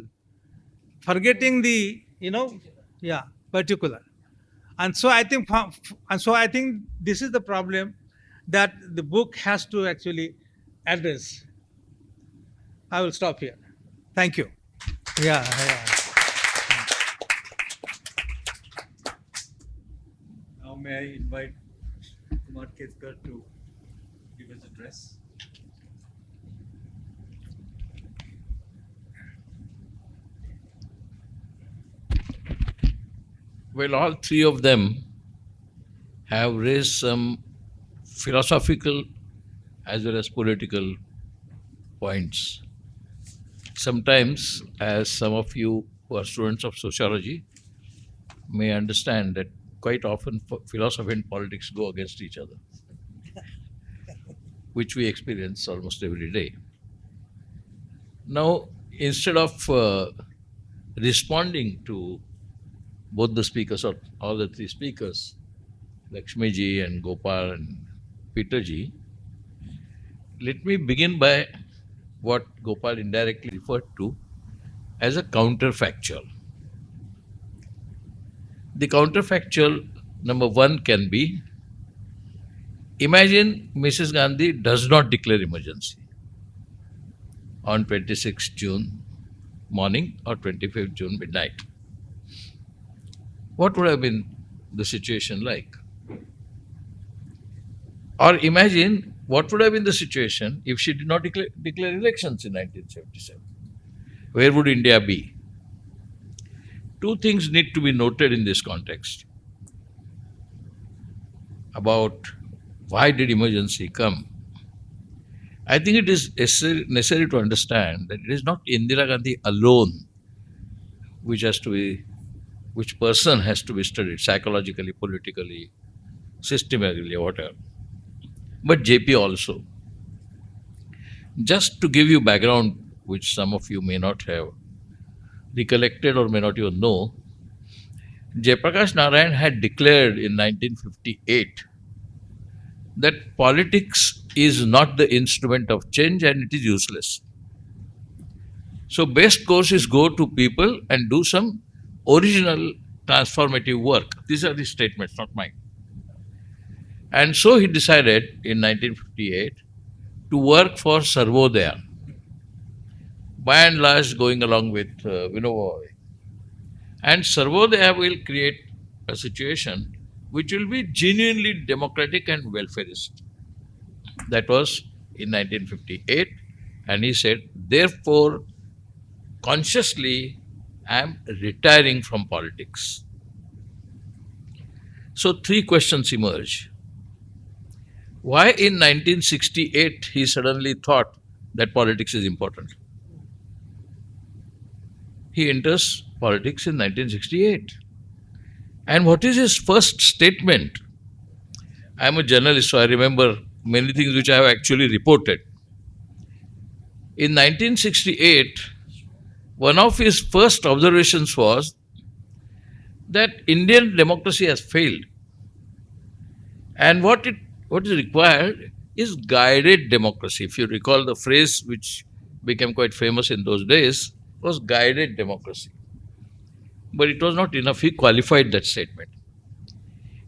forgetting the particular. And so I think this is the problem that the book has to actually address. I will stop here. Thank you. Yeah. Now may I invite Kumar Ketkar to give his address. Well, all three of them have raised some philosophical as well as political points. Sometimes, as some of you who are students of sociology may understand, that quite often philosophy and politics go against each other, which we experience almost every day. Now, instead of responding to both the speakers, or all the three speakers, Lakshmi ji and Gopal and Peter ji, let me begin by what Gopal indirectly referred to as a counterfactual. The counterfactual number one can be: imagine Mrs. Gandhi does not declare emergency on 26th June morning or 25th June midnight. What would have been the situation like? Or imagine what would have been the situation if she did not declare elections in 1977. Where would India be? Two things need to be noted in this context about why did emergency come. I think it is necessary to understand that it is not Indira Gandhi alone which person has to be studied psychologically, politically, systematically, or whatever, but JP also. Just to give you background, which some of you may not have recollected or may not even know, Jayaprakash Narayan had declared in 1958 that politics is not the instrument of change and it is useless. So best course is go to people and do some original transformative work. These are the statements, not mine. And so he decided in 1958 to work for Sarvodaya, by and large going along with Vinoba Bhave. And Sarvodaya will create a situation which will be genuinely democratic and welfarist. That was in 1958. And he said, therefore, consciously, I am retiring from politics. So three questions emerge. Why in 1968 he suddenly thought that politics is important? He enters politics in 1968. And what is his first statement? I am a journalist, so I remember many things which I have actually reported. In 1968, one of his first observations was that Indian democracy has failed. And what is required is guided democracy. If you recall, the phrase which became quite famous in those days was guided democracy. But it was not enough. He qualified that statement.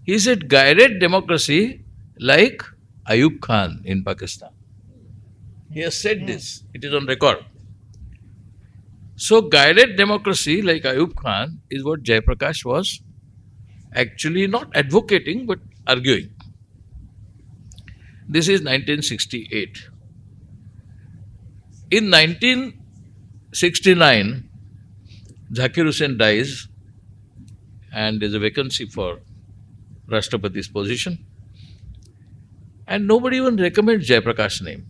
He said guided democracy like Ayub Khan in Pakistan. He has said this. It is on record. So guided democracy like Ayub Khan is what Jayaprakash was actually not advocating but arguing. This is 1968. In 1969, Zakir Hussain dies and there is a vacancy for Rashtrapati's position. And nobody even recommends Jayaprakash's name.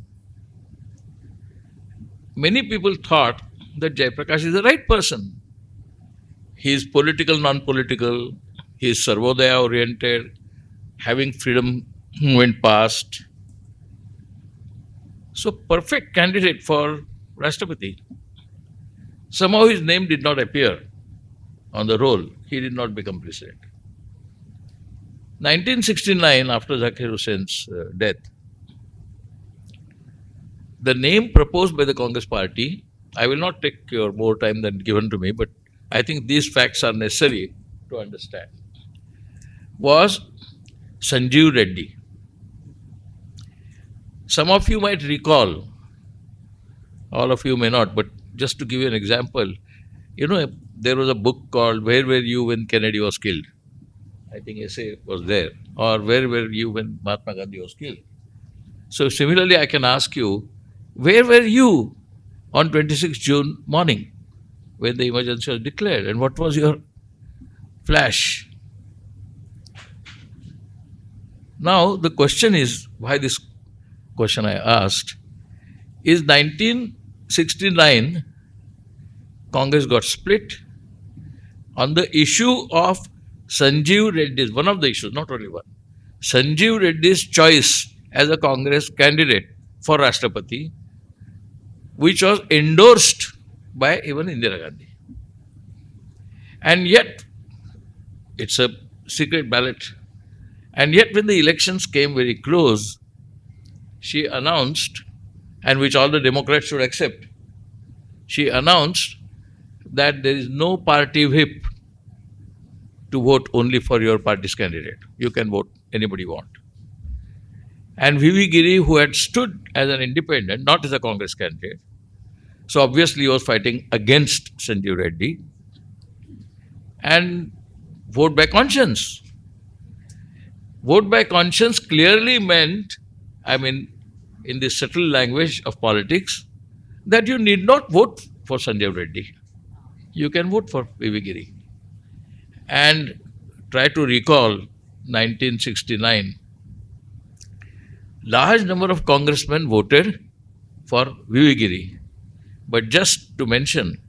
Many people thought that Jayaprakash is the right person. He is political, non-political, he is Sarvodaya oriented, having freedom movement past. So perfect candidate for Rashtrapati. Somehow his name did not appear on the roll. He did not become president. 1969, after Zakir Hussain's death, the name proposed by the Congress party, I will not take your more time than given to me, but I think these facts are necessary to understand, was Sanjeev Reddy. Some of you might recall, all of you may not, but just to give you an example, there was a book called Where Were You When Kennedy Was Killed? I think essay was there. Or Where Were You When Mahatma Gandhi was killed? So similarly, I can ask you, where were you on 26 June morning when the emergency was declared? And what was your flash? Now, the question is, why this question I asked, is 1969, Congress got split on the issue of Sanjeev Reddy's, one of the issues, not only one, Sanjeev Reddy's choice as a Congress candidate for Rashtrapati, which was endorsed by even Indira Gandhi. And yet, it's a secret ballot. And yet, when the elections came very close, she announced, and which all the Democrats should accept, she announced that there is no party whip to vote only for your party's candidate. You can vote anybody you want. And V.V. Giri, who had stood as an independent, not as a Congress candidate, so obviously he was fighting against Sanjeev Reddy, and vote by conscience. Vote by conscience clearly meant, in the subtle language of politics, that you need not vote for Sanjeev Reddy. You can vote for V.V. Giri. And try to recall 1969. Large number of congressmen voted for V.V. Giri. But just to mention,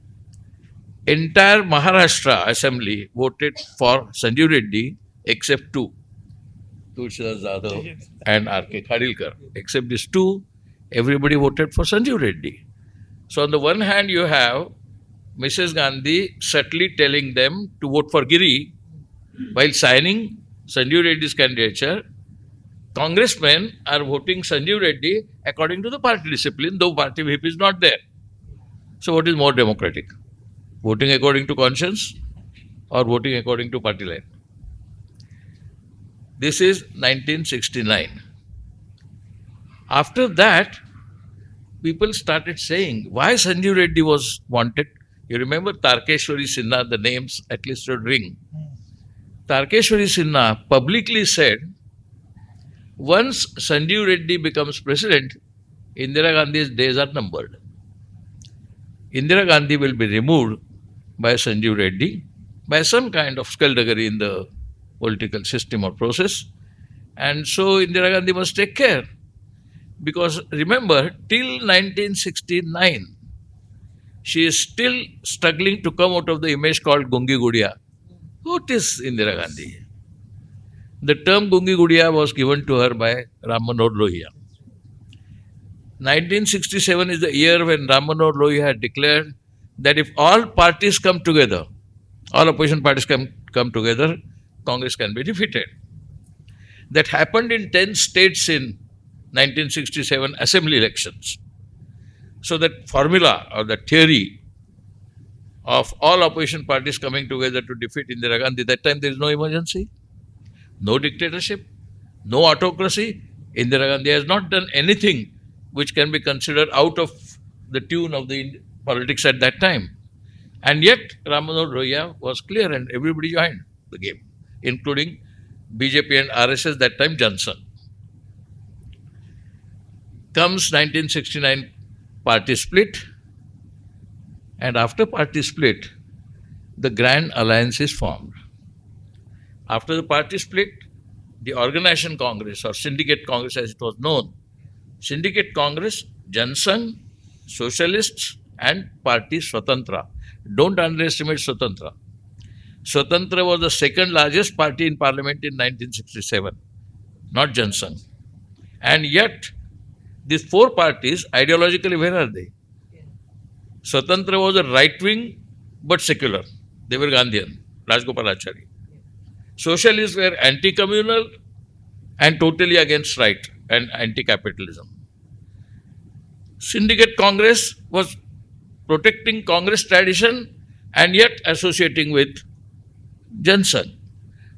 entire Maharashtra Assembly voted for Sanjeev Reddy except two, Tulsidas Jadhav and R.K. Khadilkar. Except these two, everybody voted for Sanjeev Reddy. So on the one hand, you have Mrs. Gandhi subtly telling them to vote for Giri while signing Sanjeev Reddy's candidature. Congressmen are voting Sanjeev Reddy according to the party discipline, though party whip is not there. So what is more democratic? Voting according to conscience or voting according to party line? This is 1969. After that, people started saying why Sanjeev Reddy was wanted. You remember Tarkeshwari Sinha, the names at least should ring. Tarkeshwari Sinha publicly said, once Sanjeev Reddy becomes president, Indira Gandhi's days are numbered. Indira Gandhi will be removed by Sanjeev Reddy by some kind of skullduggery in the political system or process. And so Indira Gandhi must take care. Because remember, till 1969, she is still struggling to come out of the image called Gungi Gudiya. What is Indira Gandhi? The term Gungi Gudiya was given to her by Ram Manohar Lohia. 1967 is the year when Ram Manohar Lohia had declared that if all parties come together, all opposition parties come together, Congress can be defeated. That happened in 10 states in 1967 assembly elections. So that formula or the theory of all opposition parties coming together to defeat Indira Gandhi, that time there is no emergency, no dictatorship, no autocracy. Indira Gandhi has not done anything which can be considered out of the tune of the politics at that time. And yet, Ram Manohar Lohia was clear and everybody joined the game, including BJP and RSS, that time Johnson. Comes 1969 party split, and after party split, the Grand Alliance is formed. After the party split, the Organization Congress or Syndicate Congress as it was known, Syndicate Congress, Jansangh, Socialists and Party Swatantra. Don't underestimate Swatantra. Swatantra was the second largest party in parliament in 1967, not Jansangh. And yet, these four parties, ideologically, where are they? Swatantra was a right-wing but secular. They were Gandhian, Rajgopalachari. Socialists were anti-communal and totally against right and anti-capitalism. Syndicate Congress was protecting Congress tradition and yet associating with Jansangh.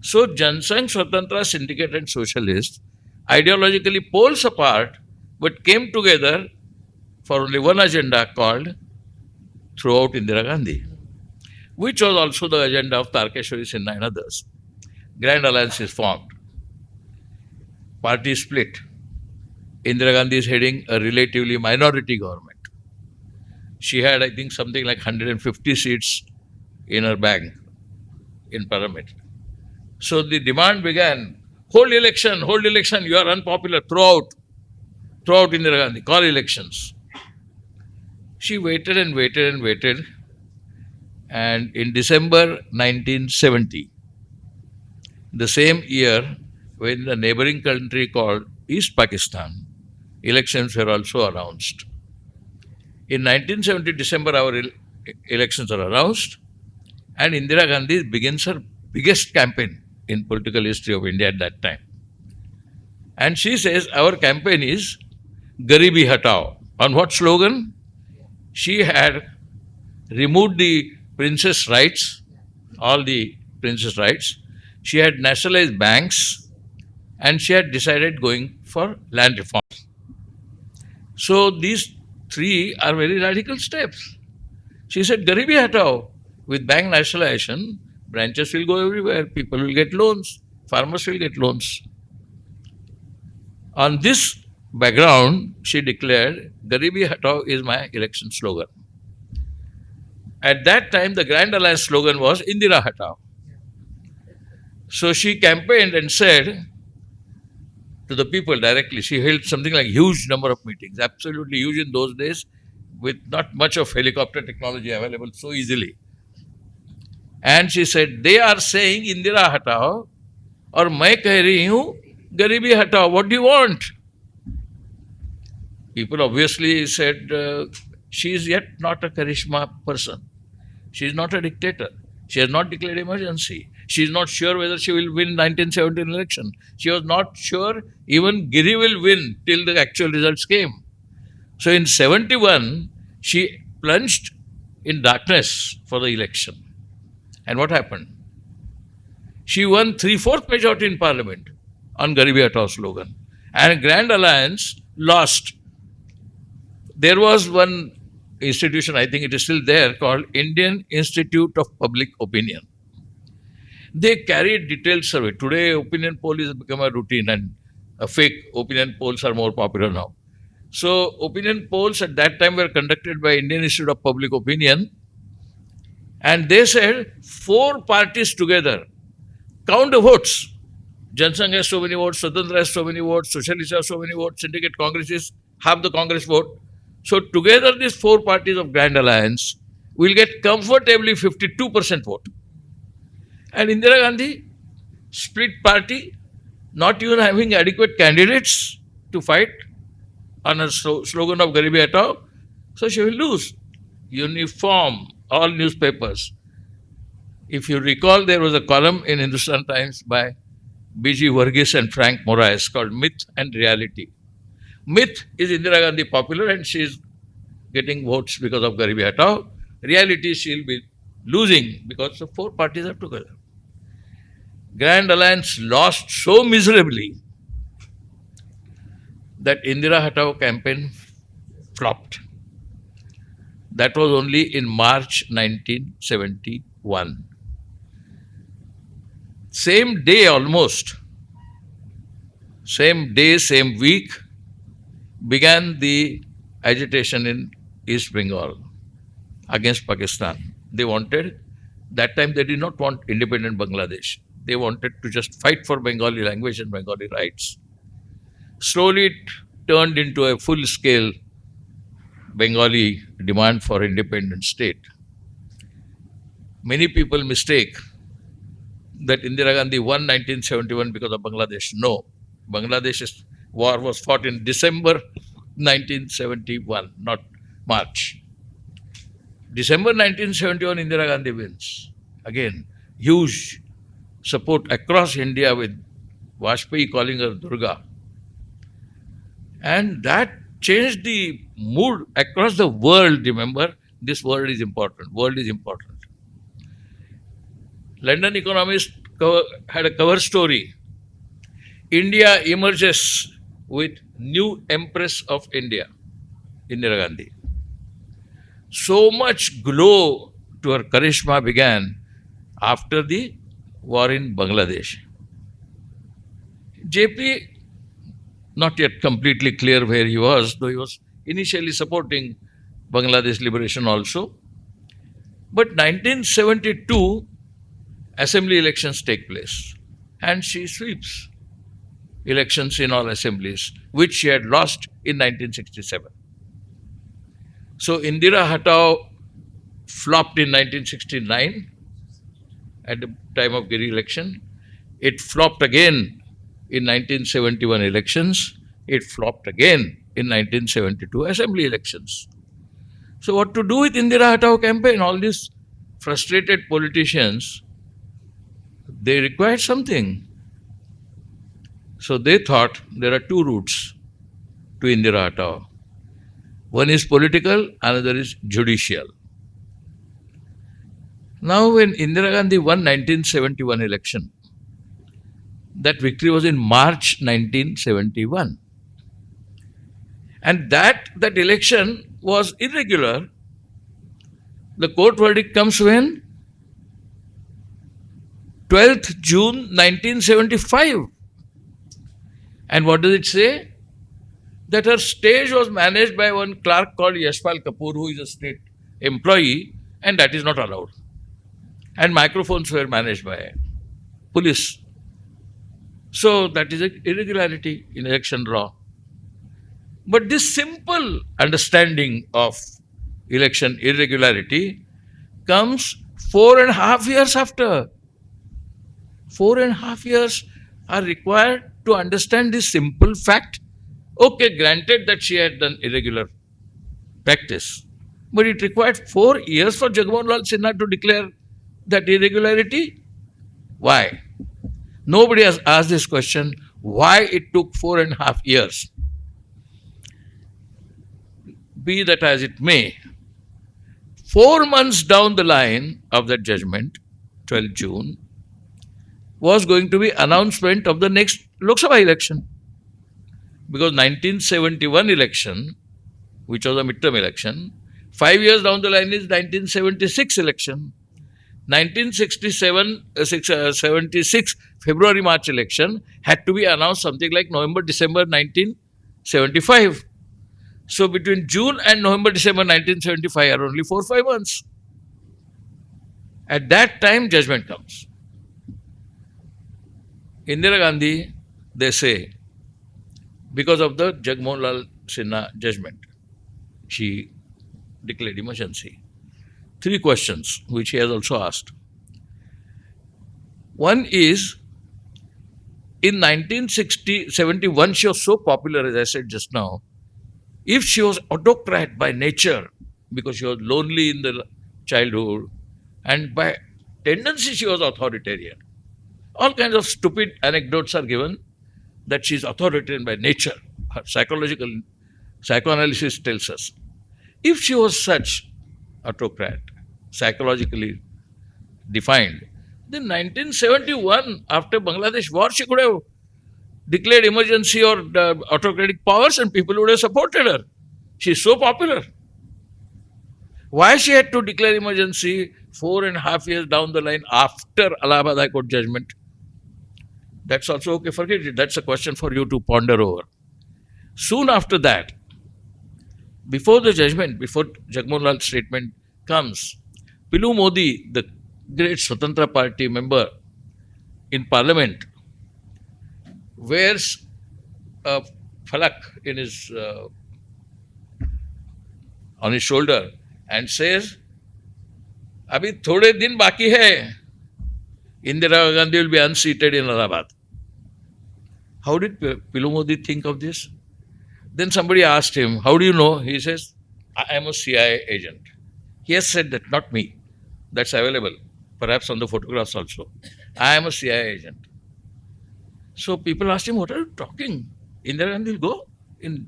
So Jansangh, Swatantra, Syndicate and Socialist ideologically poles apart but came together for only one agenda called Throughout Indira Gandhi, which was also the agenda of Tarkeshwari Sinha and others. Grand Alliance is formed. Party split. Indira Gandhi is heading a relatively minority government. She had, I think, something like 150 seats in her bag in Parliament. So the demand began, hold election, you are unpopular, throughout Indira Gandhi, call elections. She waited and waited and waited, and in December 1970, the same year when the neighboring country called East Pakistan, elections were also announced. In 1970 December, our elections are announced, and Indira Gandhi begins her biggest campaign in political history of India at that time. And she says, our campaign is Garibi Hatao. On what slogan? She had removed the princess' rights, all the princess' rights. She had nationalized banks, and she had decided going for land reform. So these three are very radical steps. She said, Garibi Hatao. With bank nationalization, branches will go everywhere. People will get loans. Farmers will get loans. On this background, she declared, Garibi Hatao is my election slogan. At that time, the Grand Alliance slogan was Indira Hatao. So she campaigned and said to the people directly, she held something like huge number of meetings, absolutely huge in those days, with not much of helicopter technology available so easily. And she said, they are saying Indira Hatao, or main keh rahi hu, Garibi Hatao, what do you want? People obviously said, she is yet not a charisma person. She is not a dictator. She has not declared emergency. She is not sure whether she will win 1917 election. She was not sure even Giri will win till the actual results came. So in 71, she plunged in darkness for the election. And what happened? She won 3/4 majority in Parliament on Garibi Hatao slogan. And Grand Alliance lost. There was one institution, I think it is still there, called Indian Institute of Public Opinion. They carried detailed survey. Today, opinion poll has become a routine, and fake opinion polls are more popular now. So, opinion polls at that time were conducted by Indian Institute of Public Opinion, and they said 4 parties together count the votes. Jansangh has so many votes, Swatantra has so many votes, Socialists have so many votes, Syndicate Congress is half the Congress vote. So together these 4 parties of Grand Alliance will get comfortably 52% vote. And Indira Gandhi, split party, not even having adequate candidates to fight on a slogan of Garibi Hatao, so she will lose. Uniform, all newspapers. If you recall, there was a column in Hindustan Times by B.G. Varghese and Frank Moraes called Myth and Reality. Myth is Indira Gandhi popular and she is getting votes because of Garibi Hatao. Reality, she will be losing because the 4 parties are together. Grand Alliance lost so miserably that Indira Hatao campaign flopped. That was only in March 1971. Same day almost, same day, same week, began the agitation in East Bengal against Pakistan. They wanted, that time they did not want independent Bangladesh. They wanted to just fight for Bengali language and Bengali rights. Slowly it turned into a full-scale Bengali demand for independent state. Many people mistake that Indira Gandhi won 1971 because of Bangladesh. No. Bangladesh's war was fought in December 1971, not March. December 1971, Indira Gandhi wins. Again, huge support across India with Vajpayee calling her Durga. And that changed the mood across the world. Remember, this world is important. World is important. London Economist had a cover story. India emerges with new Empress of India, Indira Gandhi. So much glow to her charisma began after the war in Bangladesh. JP, not yet completely clear where he was, though he was initially supporting Bangladesh liberation also. But 1972, assembly elections take place and she sweeps elections in all assemblies, which she had lost in 1967. So Indira Hatao flopped in 1969 at the time of Giri election. It flopped again in 1971 elections. It flopped again in 1972 assembly elections. So what to do with Indira Hatao campaign? All these frustrated politicians, they required something. So they thought there are two routes to Indira Hatao. One is political, another is judicial. Now when Indira Gandhi won 1971 election, that victory was in March 1971. And that election was irregular. The court verdict comes when? 12th June 1975. And what does it say? That her stage was managed by one clerk called Yashpal Kapoor, who is a state employee, and that is not allowed. And microphones were managed by police. So that is an irregularity in election law. But this simple understanding of election irregularity comes 4.5 years after. 4.5 years are required to understand this simple fact. Okay, granted that she had done irregular practice, but it required 4 years for Jagmohan Lal Sinha to declare that irregularity. Why? Nobody has asked this question, why it took 4.5 years. Be that as it may, 4 months down the line of that judgment, 12 June, was going to be announcement of the next Lok Sabha election. Because 1971 election, which was a midterm election, 5 years down the line is 1976 election. 76 February-March election had to be announced something like November-December 1975. So between June and November-December 1975 are only 4 or 5 months. At that time, judgment comes. Indira Gandhi, they say, because of the Jagmohan Lal Sinha judgment, she declared emergency. 3 questions which he has also asked. One is, in 1971, she was so popular, as I said just now. If she was autocrat by nature, because she was lonely in the childhood, and by tendency she was authoritarian. All kinds of stupid anecdotes are given that she is authoritarian by nature. Her psychoanalysis tells us. If she was such autocrat, psychologically defined, then 1971, after Bangladesh war, she could have declared emergency or autocratic powers and people would have supported her. She is so popular. Why she had to declare emergency 4.5 years down the line after Allahabad High Court judgment? That's also okay, forget it. That's a question for you to ponder over. Soon after that, before the judgment, before Jagmohan Lal's statement comes, Pilu Modi, the great Swatantra Party member in Parliament, wears a falak in his on his shoulder and says, "Abhi thode din baki hai. Indira Gandhi will be unseated in Allahabad." How did Pilu Modi think of this? Then somebody asked him, "How do you know?" He says, "I am a CIA agent." He has said that, not me. That's available, perhaps on the photographs also. I am a CIA agent. So people asked him, "What are you talking? Indira Gandhi will go in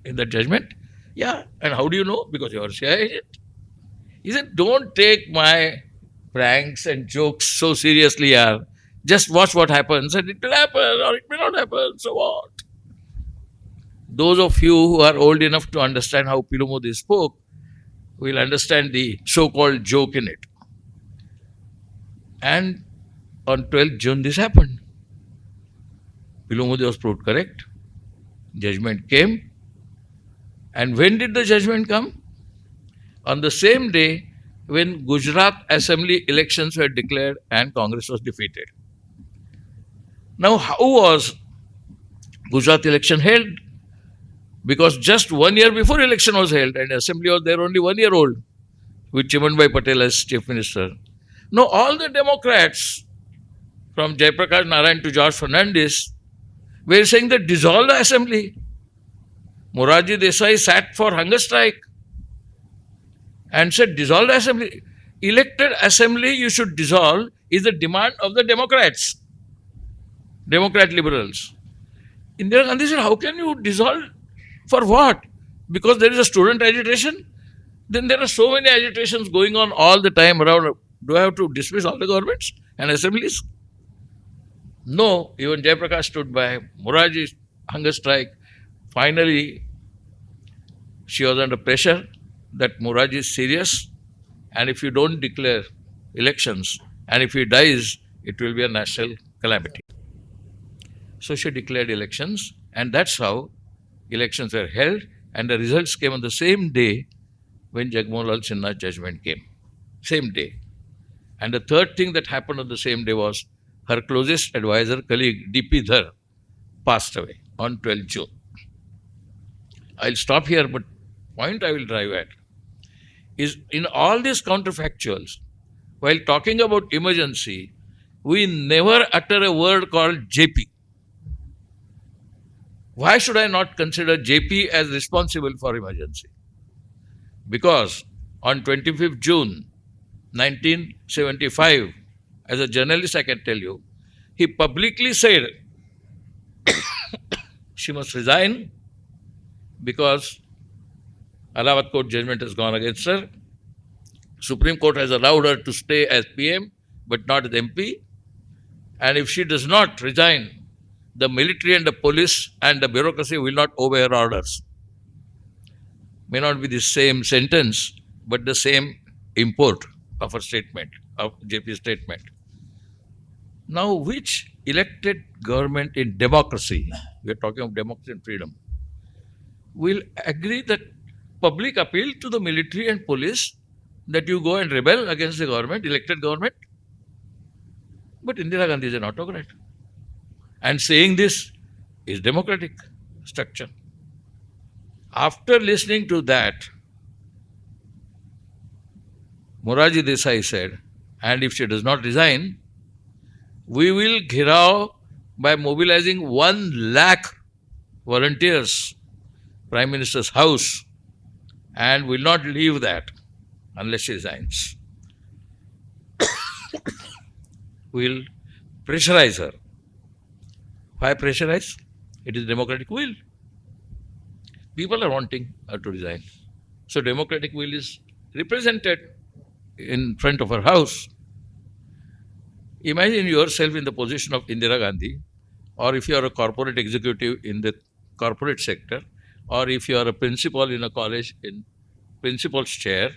the judgment?" "Yeah." "And how do you know?" "Because you are a CIA agent." He said, "Don't take my pranks and jokes so seriously, yaar. Just watch what happens and it will happen or it may not happen. So what?" those of you who are old enough to understand how Pilu Modi spoke will understand the so-called joke in it. And on 12th June, this happened. Pilu Modi was proved correct. Judgment came. And when did the judgment come? On the same day when Gujarat Assembly elections were declared and Congress was defeated. Now, how was Gujarat election held? Because just 1 year before election was held and Assembly was there only 1 year old with Chimanbhai Patel as Chief Minister. Now, all the Democrats from Jayaprakash Narayan to George Fernandez were saying that dissolve the Assembly. Morarji Desai sat for hunger strike and said dissolve the Assembly. Elected Assembly you should dissolve is the demand of the Democrats, Democrat liberals. Indira Gandhi said, how can you dissolve? For what? Because there is a student agitation? Then there are so many agitations going on all the time around. Do I have to dismiss all the governments and assemblies? No, even Jayaprakash stood by. Morarji hunger strike. Finally, she was under pressure that Morarji is serious and if you don't declare elections and if he dies, it will be a national calamity. So she declared elections and that's how elections were held and the results came on the same day when Jagmohan Lal Sinha's judgment came. Same day. And the third thing that happened on the same day was her closest advisor, colleague D.P. Dhar, passed away on 12th June. I'll stop here, but point I will drive at is in all these counterfactuals, while talking about emergency, we never utter a word called JP. Why should I not consider JP as responsible for emergency? Because on 25th June 1975, as a journalist I can tell you, he publicly said she must resign because Allahabad Court judgment has gone against her. Supreme Court has allowed her to stay as PM but not as MP. And if she does not resign, the military and the police and the bureaucracy will not obey her orders. May not be the same sentence, but the same import of her statement, of JP's statement. Now, which elected government in democracy, we are talking of democracy and freedom, will agree that public appeal to the military and police that you go and rebel against the government, elected government? But Indira Gandhi is an autocrat. And saying this is democratic structure. After listening to that, Morarji Desai said, and if she does not resign, we will ghirao by mobilizing 1 lakh volunteers, Prime Minister's house, and will not leave that unless she resigns. We'll pressurize her. Why pressurize? It is democratic will. People are wanting her to resign. So democratic will is represented in front of her house. Imagine yourself in the position of Indira Gandhi, or if you are a corporate executive in the corporate sector, or if you are a principal in a college in principal's chair,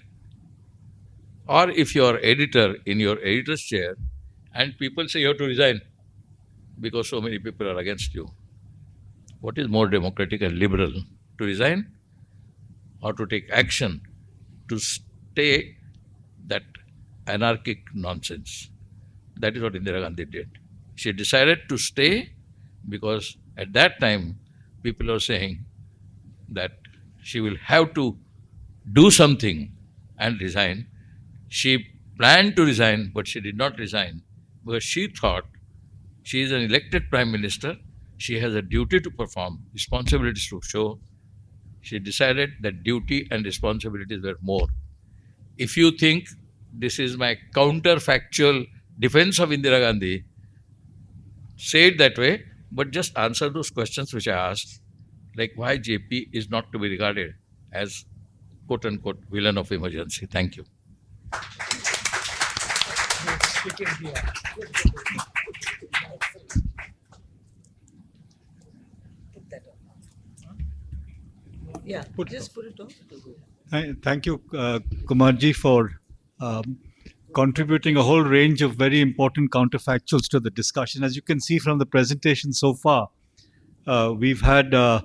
or if you are editor in your editor's chair, and people say you have to resign because so many people are against you. What is more democratic and liberal? To resign or to take action to stay that anarchic nonsense? That is what Indira Gandhi did. She decided to stay because at that time people are saying that she will have to do something and resign. She planned to resign, but she did not resign because she thought she is an elected Prime Minister. She has a duty to perform, responsibilities to show. She decided that duty and responsibilities were more. If you think this is my counterfactual defense of Indira Gandhi, say it that way, but just answer those questions which I asked, like why JP is not to be regarded as quote-unquote villain of emergency. Thank you. Yeah, Put it just off. put it on. Thank you, Kumarji, for contributing a whole range of very important counterfactuals to the discussion. As you can see from the presentation so far, we've had the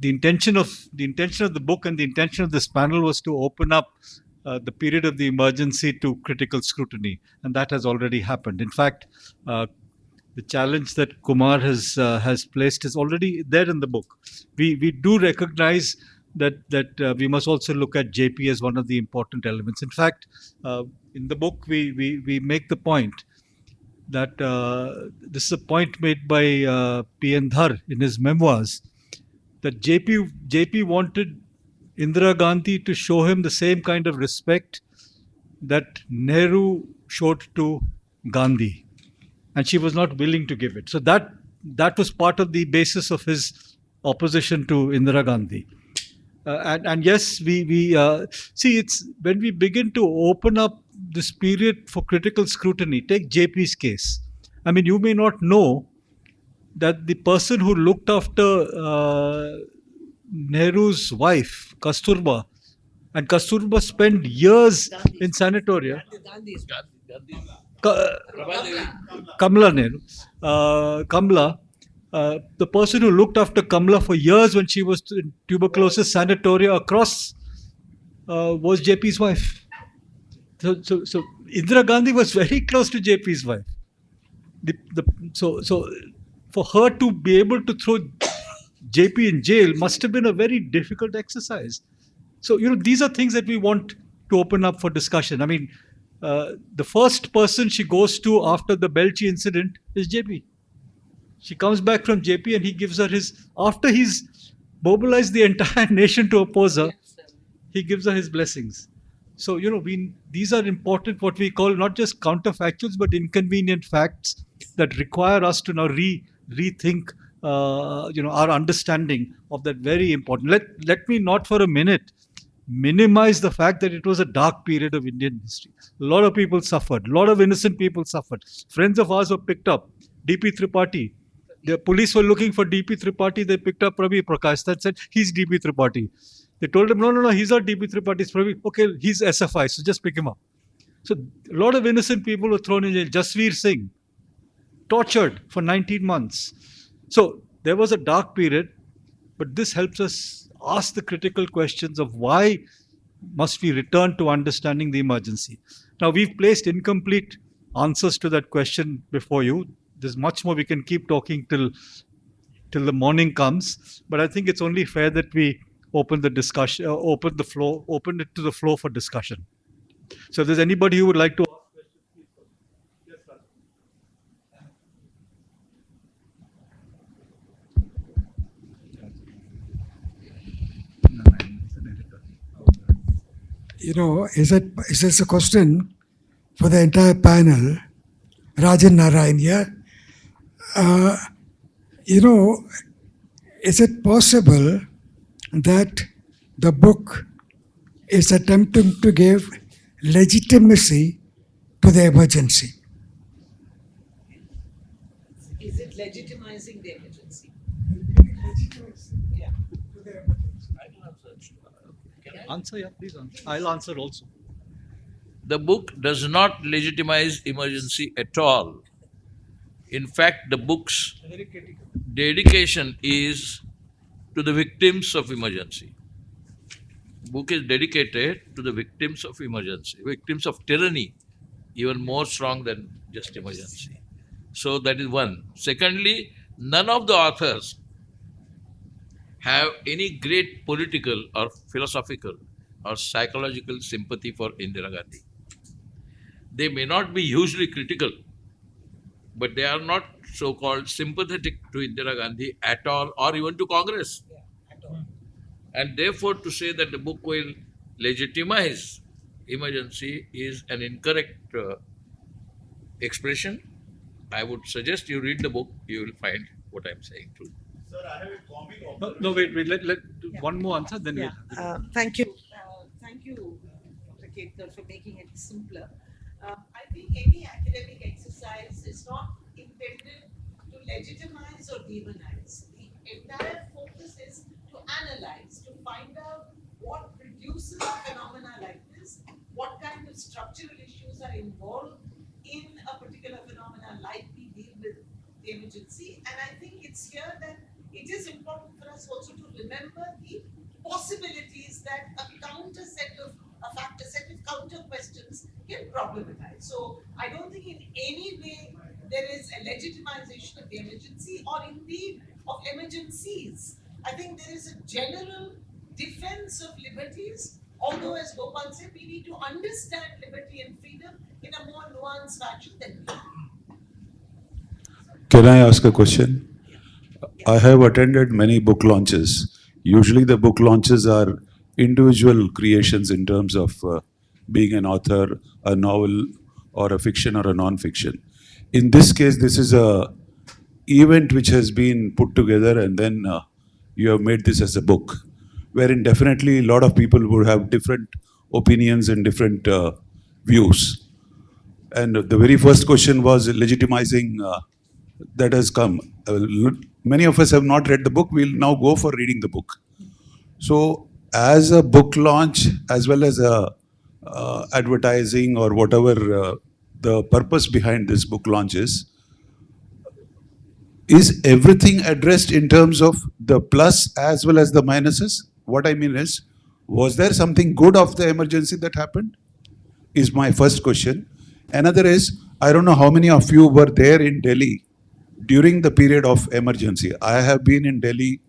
intention of the book and the intention of this panel was to open up the period of the emergency to critical scrutiny, and that has already happened. In fact, the challenge that Kumar has placed is already there in the book. We do recognize that we must also look at JP as one of the important elements. In fact, in the book we make the point that this is a point made by P.N. Dhar in his memoirs, that JP wanted Indira Gandhi to show him the same kind of respect that Nehru showed to Gandhi, and she was not willing to give it. So that was part of the basis of his opposition to Indira Gandhi. And yes, we see, it's when we begin to open up this period for critical scrutiny. Take JP's case. I mean, you may not know that the person who looked after Nehru's wife, Kasturba, and Kasturba spent years in sanatoria. Kamla Nehru, Kamla, the person who looked after Kamla for years when she was in tuberculosis sanatoria across was JP's wife. So Indira Gandhi was very close to JP's wife. So for her to be able to throw JP in jail must have been a very difficult exercise. So these are things that we want to open up for discussion. I mean, the first person she goes to after the Belchi incident is JP. She comes back from JP and he gives her after he's mobilized the entire nation to oppose her, he gives her his blessings. So, these are important, what we call not just counterfactuals, but inconvenient facts that require us to now rethink, our understanding of that very important. Let me not for a minute minimize the fact that it was a dark period of Indian history. A lot of people suffered. A lot of innocent people suffered. Friends of ours were picked up. DP Tripathi. The police were looking for DP Tripathi. They picked up Pravi Prakash. That said, he's DP Tripathi. They told him, no, he's not DP Tripathi. It's Pravi. Okay, he's SFI, so just pick him up. So a lot of innocent people were thrown in jail. Jasveer Singh, tortured for 19 months. So there was a dark period, but this helps us ask the critical questions of why must we return to understanding the emergency. Now, we've placed incomplete answers to that question before you. There's much more we can keep talking till the morning comes, but I think it's only fair that we open the discussion, open it to the floor for discussion. So if there's anybody who would like to ask questions, please go. Yes, sir. Is this a question for the entire panel? Rajan Narayan here. Is it possible that the book is attempting to give legitimacy to the emergency? Is it legitimizing the emergency? Yeah. Answer, yeah, please answer. I'll answer also. The book does not legitimize emergency at all. In fact, the book's dedication is to the victims of emergency. The book is dedicated to the victims of emergency, victims of tyranny, even more strong than just emergency. So that is one. Secondly, none of the authors have any great political or philosophical or psychological sympathy for Indira Gandhi. They may not be hugely critical, but they are not so-called sympathetic to Indira Gandhi at all, or even to Congress. Yeah, at all. And therefore, to say that the book will legitimize emergency is an incorrect expression. I would suggest you read the book, you will find what I am saying true. Sir, I have a comment. No, wait. Let do one more answer, then Yeah. we'll. Thank you. Thank you, Dr. Ketkar, for making it simpler. I think any academic exercise is not intended to legitimize or demonize. The entire focus is to analyze, to here, then it is important for us also to remember the possibilities that a set of counter questions can problematize. So I don't think in any way there is a legitimization of the emergency or indeed of emergencies. I think there is a general defense of liberties, although as Gopal said, we need to understand liberty and freedom in a more nuanced fashion than we do. Can I ask a question? I have attended many book launches. Usually, the book launches are individual creations in terms of being an author, a novel, or a fiction or a non-fiction. In this case, this is a event which has been put together, and then you have made this as a book, wherein definitely a lot of people would have different opinions and different views. And the very first question was legitimizing that has come. Many of us have not read the book. We'll now go for reading the book. So, as a book launch, as well as a advertising or whatever the purpose behind this book launch is everything addressed in terms of the plus as well as the minuses? What I mean is, was there something good of the emergency that happened? Is my first question. Another is, I don't know how many of you were there in Delhi during the period of emergency. I have been in Delhi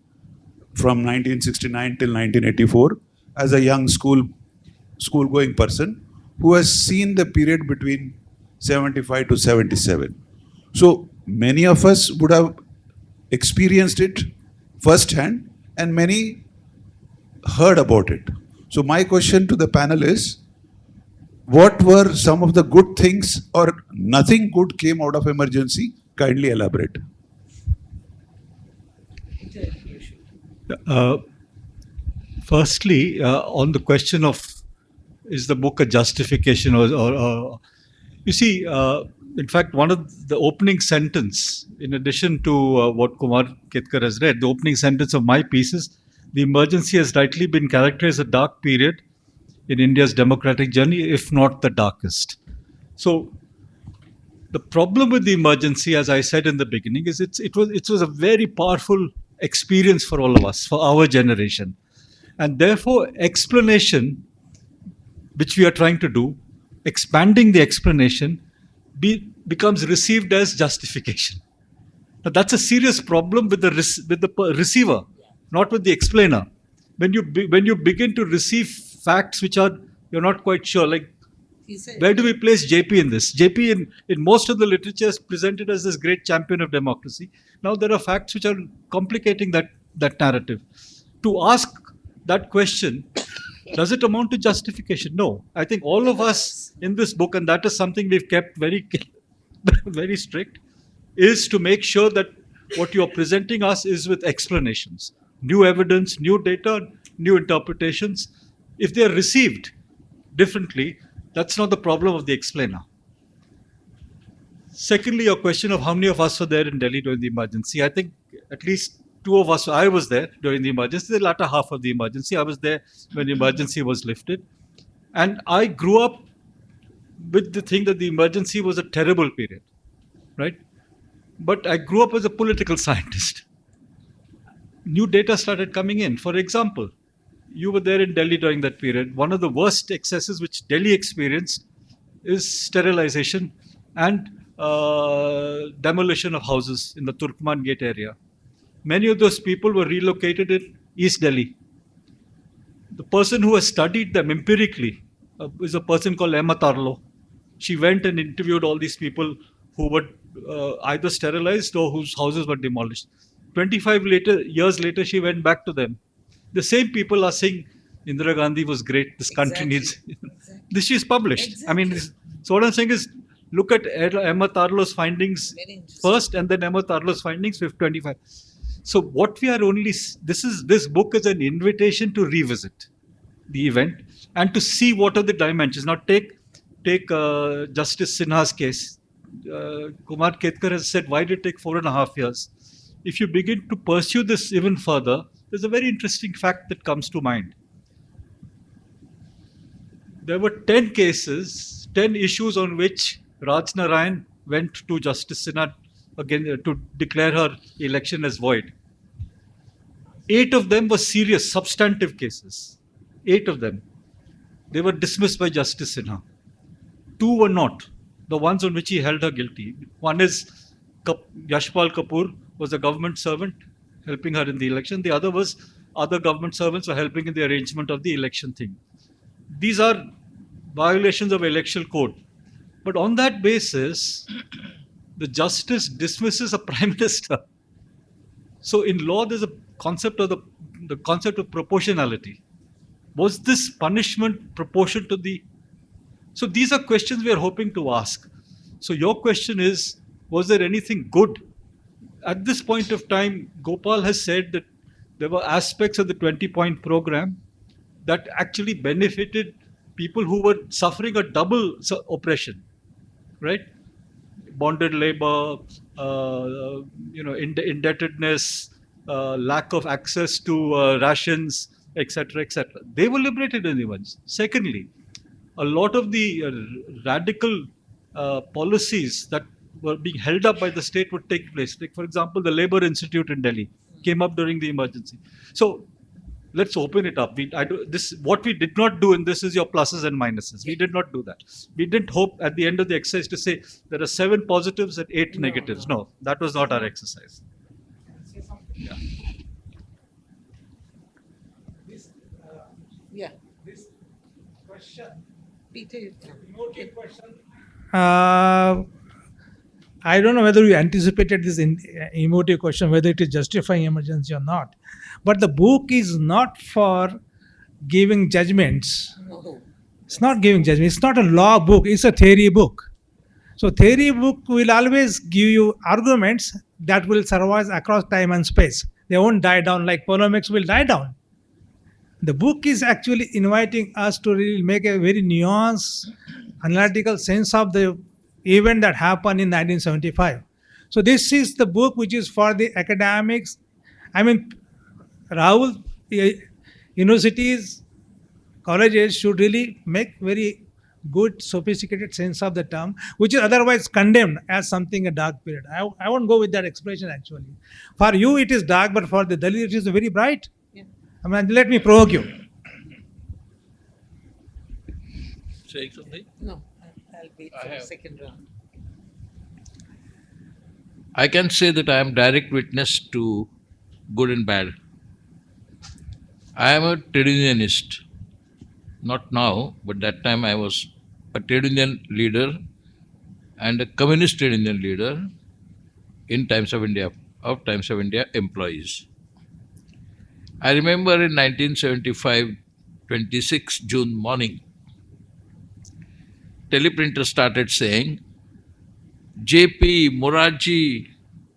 from 1969 till 1984 as a young school-going person who has seen the period between 75 to 77. So many of us would have experienced it firsthand and many heard about it. So my question to the panel is, what were some of the good things or nothing good came out of emergency? Kindly elaborate. Firstly, on the question of is the book a justification or you see, in fact, one of the opening sentence, in addition to what Kumar Ketkar has read, the opening sentence of my piece is, the emergency has rightly been characterized as a dark period in India's democratic journey, if not the darkest. So, the problem with the emergency, as I said in the beginning, is it was a very powerful experience for all of us, for our generation. And therefore, explanation, which we are trying to do, expanding the explanation, becomes received as justification. Now, that's a serious problem with the receiver, not with the explainer. When you begin to receive facts which you're not quite sure, like, where do we place JP in this? JP in most of the literature is presented as this great champion of democracy. Now there are facts which are complicating that narrative. To ask that question, does it amount to justification? No. I think all of us in this book, and that is something we've kept very, very strict, is to make sure that what you're presenting us is with explanations, new evidence, new data, new interpretations. If they are received differently, that's not the problem of the explainer. Secondly, your question of how many of us were there in Delhi during the emergency. I think at least two of us, I was there during the emergency, the latter half of the emergency. I was there when the emergency was lifted. And I grew up with the thing that the emergency was a terrible period, right? But I grew up as a political scientist. New data started coming in. For example, you were there in Delhi during that period. One of the worst excesses which Delhi experienced is sterilization and demolition of houses in the Turkman Gate area. Many of those people were relocated in East Delhi. The person who has studied them empirically is a person called Emma Tarlow. She went and interviewed all these people who were either sterilized or whose houses were demolished. 25 years later, she went back to them. The same people are saying Indira Gandhi was great. This country needs. This is published. Exactly. I mean, so what I'm saying is, look at Emma Tarlow's findings first, and then Emma Tarlow's findings 25. So what we are this book is an invitation to revisit the event and to see what are the dimensions. Now take Justice Sinha's case. Kumar Ketkar has said, why did it take 4.5 years? If you begin to pursue this even further, there's a very interesting fact that comes to mind. There were 10 cases, 10 issues on which Raj Narayan went to Justice Sinha again to declare her election as void. 8 of them were serious, substantive cases. 8 of them. They were dismissed by Justice Sinha. 2 were not. The ones on which he held her guilty. One is Yashpal Kapoor was a government servant helping her in the election. The other was other government servants were helping in the arrangement of the election thing. These are violations of electoral code. But on that basis, the justice dismisses a prime minister. So in law, there's a concept of the concept of proportionality. Was this punishment proportion to the... So these are questions we are hoping to ask. So your question is, was there anything good? At this point of time, Gopal has said that there were aspects of the 20-point program that actually benefited people who were suffering a double oppression, right? Bonded labor, indebtedness, lack of access to rations, etc., etc. They were liberated in the ones. Secondly, a lot of the radical policies that were being held up by the state would take place. Like, for example, the Labour Institute in Delhi came up during the emergency. So let's open it up. What we did not do in this is your pluses and minuses. We did not do that. We didn't hope at the end of the exercise to say there are 7 positives and 8 negatives. No, that was not our exercise. Yeah. Yeah. This question, Peter, you- I don't know whether you anticipated this emotive question, whether it is justifying emergency or not. But the book is not for giving judgments. no. It's not giving judgment. It's not a law book. It's a theory book. So theory book will always give you arguments that will survive across time and space. They won't die down like polemics will die down. The book is actually inviting us to really make a very nuanced, analytical sense of the event that happened in 1975. So this is the book which is for the academics. I mean, Rahul, universities, colleges should really make very good, sophisticated sense of the term, which is otherwise condemned as something a dark period. I won't go with that expression actually. For you it is dark, but for the Dalit it is very bright. Yeah. I mean, let me provoke you. Saying something? No, I'll wait I for the have- second round. I can say that I am direct witness to good and bad. I am a trade unionist. Not now, but that time I was a trade union leader and a communist trade union leader in Times of India, employees. I remember in 1975, 26 June morning, teleprinter started saying, JP Morarji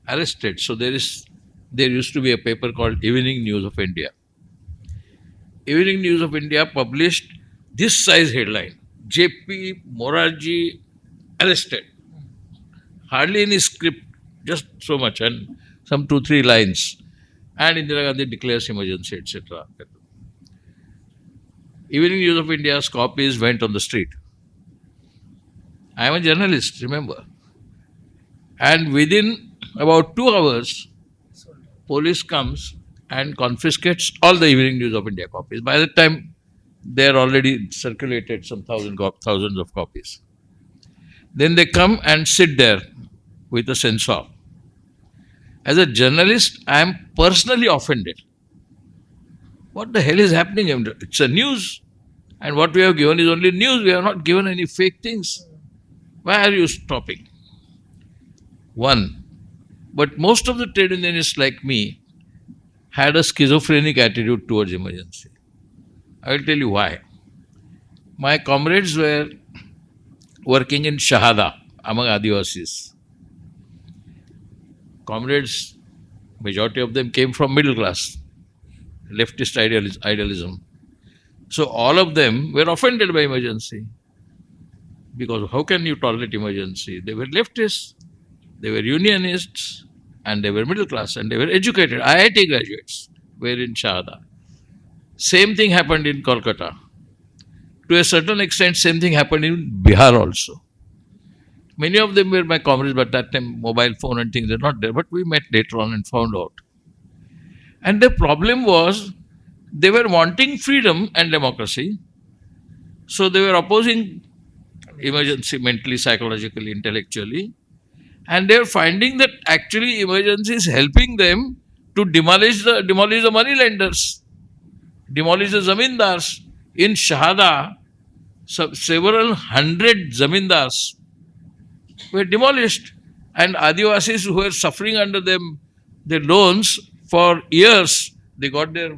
arrested. So there used to be a paper called Evening News of India. Evening News of India published this size headline, JP Morarji arrested. Hardly any script, just so much, and some 2-3 lines. And Indira Gandhi declares emergency, etc. Evening News of India's copies went on the street. I am a journalist, remember. And within about 2 hours, police comes and confiscates all the Evening News of India copies. By the time they are already circulated some thousands of copies. Then they come and sit there with a censor. As a journalist, I am personally offended. What the hell is happening? It's a news. And what we have given is only news. We have not given any fake things. Why are you stopping? One. But most of the trade unionists like me had a schizophrenic attitude towards emergency. I will tell you why. My comrades were working in Shahada among Adivasis. Comrades, majority of them came from middle class, leftist idealism. So all of them were offended by emergency. Because how can you tolerate emergency? They were leftists, they were unionists, and they were middle class, and they were educated. IIT graduates were in Shahada. Same thing happened in Kolkata. To a certain extent, same thing happened in Bihar also. Many of them were my comrades, but that time mobile phone and things were not there. But we met later on and found out. And the problem was they were wanting freedom and democracy. So they were opposing emergency mentally, psychologically, intellectually. And they were finding that actually emergency is helping them to demolish the money lenders, demolish the zamindars. In Shahada, several hundred zamindars were demolished, and Adivasis who were suffering under them, their loans for years, they got their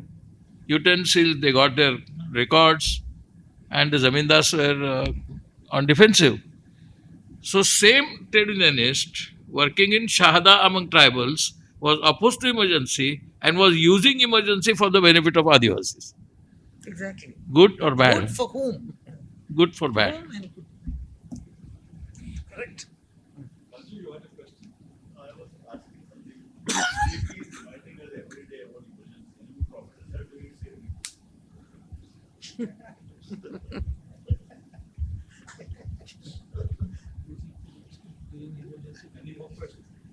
utensils, they got their records, and the zamindars were on defensive. So same trade unionist working in Shahada among tribals was opposed to emergency and was using emergency for the benefit of Adivasis. Exactly. Good or bad? Good for whom? Good for bad. Whom and good. Correct.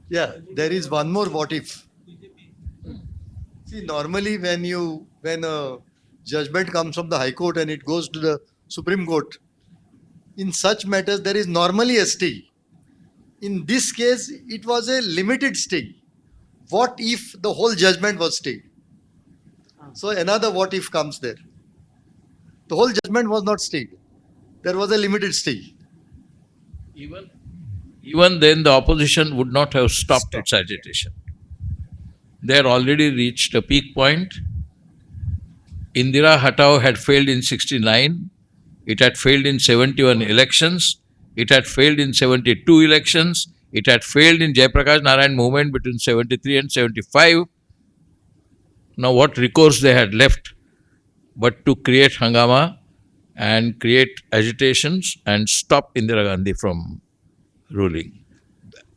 Yeah, there is one more what if. See, normally when a judgment comes from the High Court and it goes to the Supreme Court, in such matters there is normally a stay. In this case, it was a limited stay. What if the whole judgment was stayed? So another what if comes there. The whole judgment was not stayed. There was a limited stay. Even then, the opposition would not have stopped its agitation. They had already reached a peak point. Indira Hatao had failed in 69. It had failed in 71 elections. It had failed in 72 elections. It had failed in Jayaprakash Narayan movement between 73 and 75. Now, what recourse they had left but to create hangama and create agitations and stop Indira Gandhi from ruling.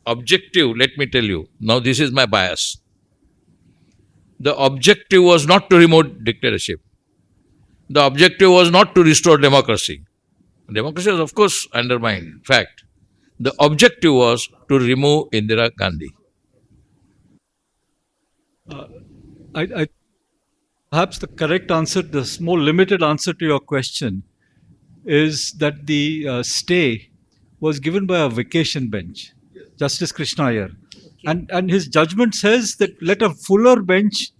Objective, let me tell you, now this is my bias. The objective was not to remove dictatorship. The objective was not to restore democracy. Democracy was, of course, undermined, fact. The objective was to remove Indira Gandhi. I perhaps the correct answer, the more limited answer to your question, is that the stay was given by a vacation bench, Justice Krishna Iyer. And his judgment says that let a fuller bench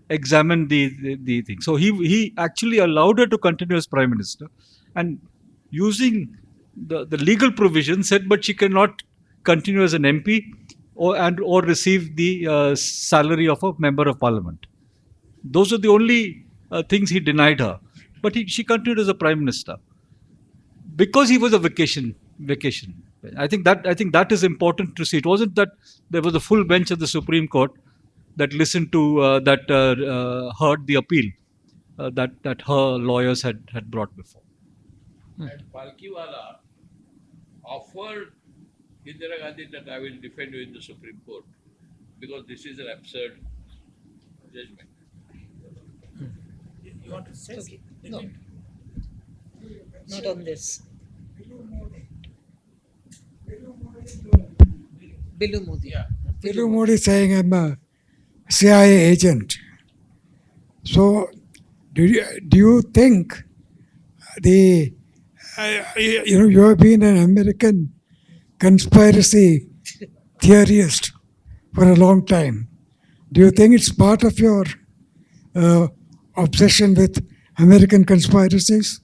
examine the thing. So he actually allowed her to continue as Prime Minister, and using the legal provision said, but she cannot continue as an MP or receive the salary of a Member of Parliament. Those are the only things he denied her. But she continued as a Prime Minister because he was a vacation. I think that is important to see. It wasn't that there was a full bench of the Supreme Court that listened to heard the appeal that her lawyers had brought before. And Palkiwala offered Indira Gandhi that I will defend you in the Supreme Court because this is an absurd judgment. You want to say Okay. No. Not on this. Bilu Modi. Yeah. Bilu Modi saying I'm a CIA agent. So, do you think you have been an American conspiracy theorist for a long time. Do you think it's part of your obsession with American conspiracies?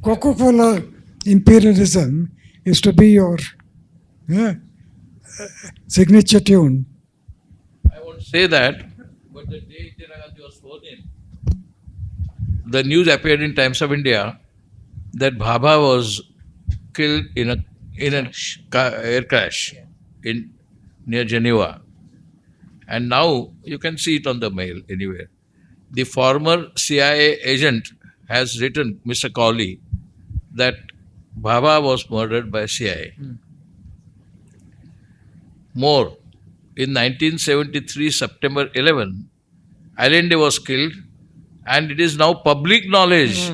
Coca-Cola imperialism is to be your signature tune. I won't say that, but the day Indira Gandhi was sworn in, the news appeared in Times of India that Bhabha was killed in an air crash near Geneva. And now you can see it on the mail anywhere. The former CIA agent has written, Mr. Cawley, that Bhabha was murdered by CIA. More, in 1973, September 11, Allende was killed, and it is now public knowledge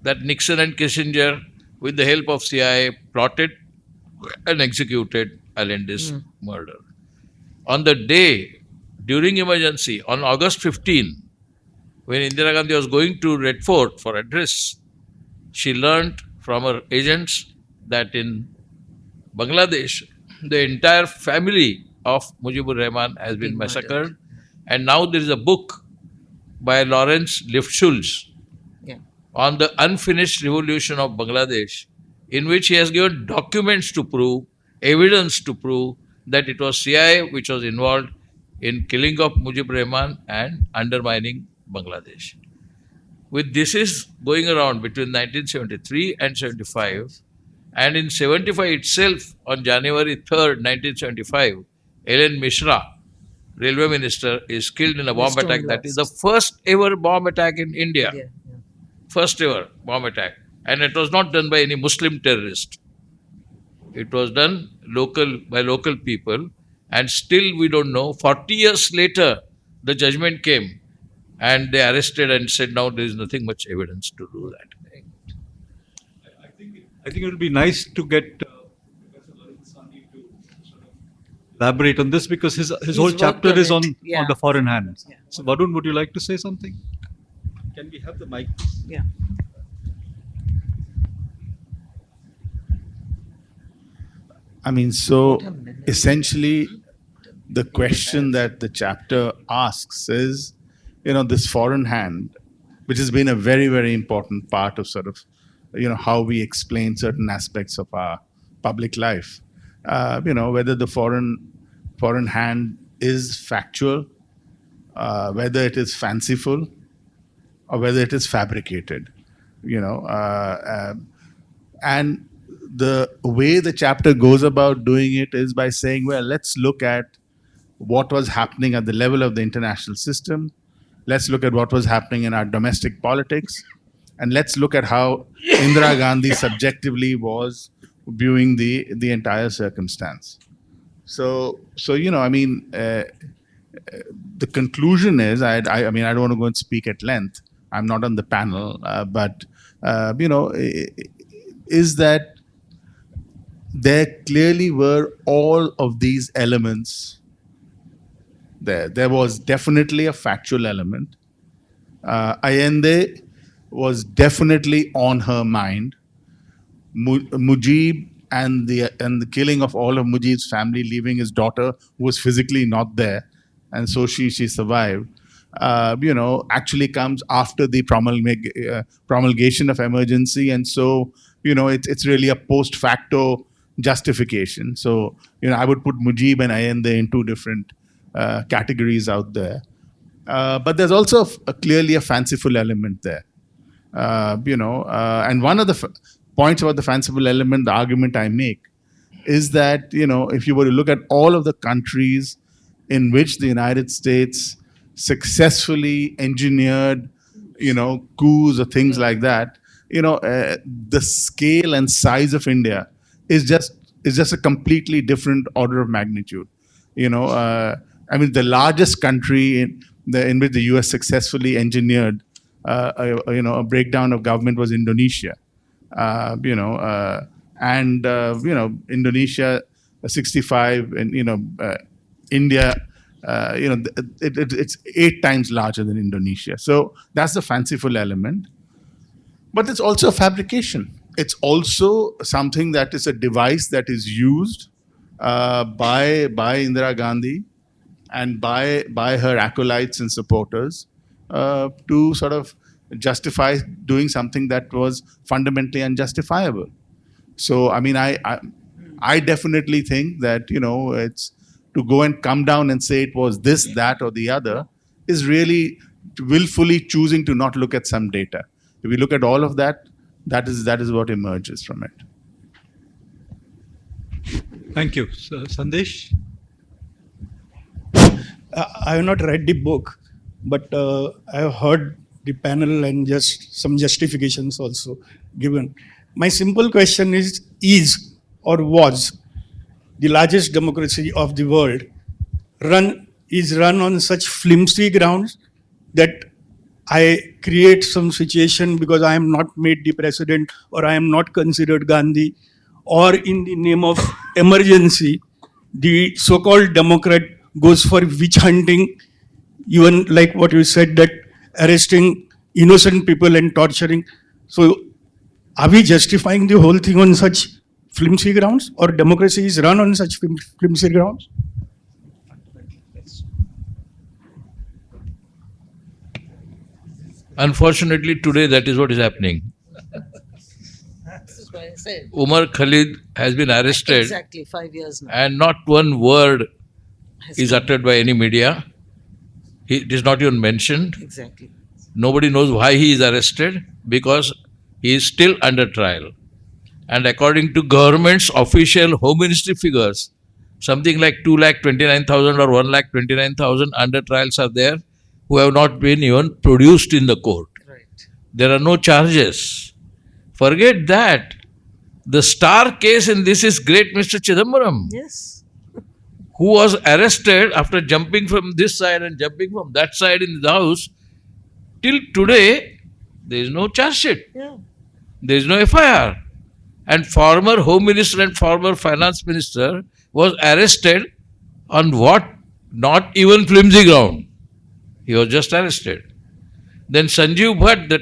that Nixon and Kissinger with the help of CIA, plotted and executed Allende's murder. On the day during emergency, on August 15, when Indira Gandhi was going to Red Fort for address, she learnt from her agents that in Bangladesh, the entire family of Mujibur Rahman has been Been massacred. murdered. And now there is a book by Lawrence Liftschulz Yeah. on the unfinished revolution of Bangladesh, in which he has given documents to prove, evidence to prove that it was CIA which was involved in killing of Mujibur Rahman and undermining Bangladesh. With this is going around between 1973 and 75, and in 75 itself, on January 3rd, 1975, Ellen Mishra, railway minister, is killed in a bomb Stone attack. That is the blast. first ever bomb attack in India. Yeah. First ever bomb attack. And it was not done by any Muslim terrorist. It was done by local people. And still we don't know. 40 years later, the judgment came and they arrested and said, now there is nothing much evidence to do that. I think it would be nice to get Professor Lalit Sahni to sort of elaborate on this, because his whole worked chapter on is it. on Yeah. the foreign hand. Yeah. So Varun, would you like to say something? Can we have the mic? Yeah. I mean, so essentially, the question that the chapter asks is, this foreign hand, which has been a very, very important part of sort of, how we explain certain aspects of our public life. Whether the foreign hand is factual, whether it is fanciful, or whether it is fabricated. And the way the chapter goes about doing it is by saying, well, let's look at what was happening at the level of the international system. Let's look at what was happening in our domestic politics. And let's look at how Indira Gandhi subjectively was viewing the entire circumstance. So the conclusion is, I don't want to go and speak at length. I'm not on the panel, but is that there clearly were all of these elements there. There was definitely a factual element. Allende was definitely on her mind. Mujib and the killing of all of Mujib's family, leaving his daughter, who was physically not there, and so she survived. Actually comes after the promulgation of emergency, and so it's really a post facto justification. So I would put Mujib and Allende in two different categories out there. But there's also clearly a fanciful element there. And one of the points about the fanciful element, the argument I make, is that if you were to look at all of the countries in which the United States successfully engineered, coups or things like that, the scale and size of India is just a completely different order of magnitude. The largest country in which the US successfully engineered a breakdown of government was Indonesia. Indonesia 65, and India, it's 8 times larger than Indonesia. So that's the fanciful element. But it's also a fabrication. It's also something that is a device that is used by Indira Gandhi and by her acolytes and supporters to sort of justify doing something that was fundamentally unjustifiable. So, I definitely think that, it's to go and come down and say it was this, that, or the other is really willfully choosing to not look at some data. If we look at all of that, that is what emerges from it. Thank you. Sandesh? I have not read the book, but I have heard the panel and just some justifications also given. My simple question is or was the largest democracy of the world run on such flimsy grounds that I create some situation because I am not made the president or I am not considered Gandhi, or in the name of emergency, the so-called Democrat goes for witch hunting, even like what you said, that arresting innocent people and torturing. So are we justifying the whole thing on such flimsy grounds, or democracy is run on such flimsy grounds? Unfortunately, today that is what is happening. This is why I said. Umar Khalid has been arrested Exactly, 5 years now. and not one word Has is come. uttered by any media. It is not even mentioned. Exactly. Nobody knows why he is arrested, because he is still under trial. And according to government's official Home Ministry figures, something like 2,29,000 or 1,29,000 under trials are there who have not been even produced in the court. Right. There are no charges. Forget that. The star case in this is great Mr. Chidambaram, Yes. who was arrested after jumping from this side and jumping from that side in the house. Till today, there is no charge sheet. Yeah. There is no FIR. And former Home Minister and former Finance Minister was arrested on what? Not even flimsy ground. He was just arrested. Then Sanjeev Bhatt,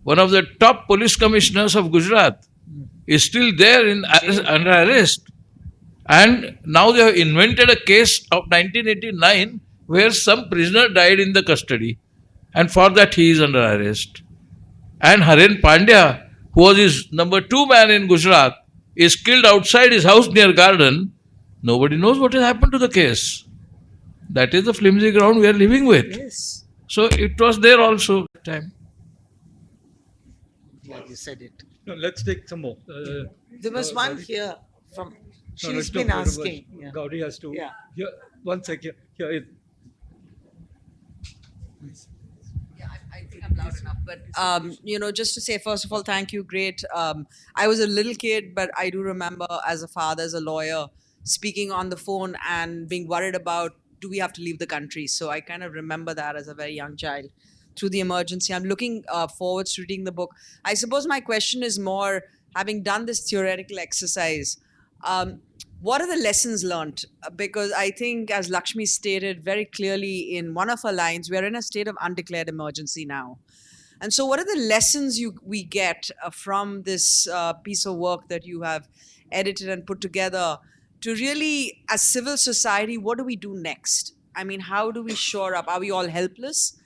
one of the top police commissioners of Gujarat, is still there under arrest. And now they have invented a case of 1989 where some prisoner died in the custody. And for that he is under arrest. And Haren Pandya, who was his number 2 man in Gujarat, is killed outside his house near Garden. Nobody knows what has happened to the case. That is the flimsy ground we are living with. Yes. So it was there also at that time. Yeah, you said it. No, let's take some more. There was one here from. No, She's no, been no, no, asking. Yeah. Gauri has to. Yeah. Here, one sec. Here. Yeah, I think I'm loud enough. But just to say, first of all, thank you. Great. I was a little kid, but I do remember as a father, as a lawyer, speaking on the phone and being worried about, do we have to leave the country? So I kind of remember that as a very young child through the emergency. I'm looking forward to reading the book. I suppose my question is more, having done this theoretical exercise, what are the lessons learned? Because I think, as Lakshmi stated very clearly in one of her lines, we are in a state of undeclared emergency now. And so what are the lessons we get from this piece of work that you have edited and put together to really, as civil society, what do we do next? I mean, how do we shore up? Are we all helpless?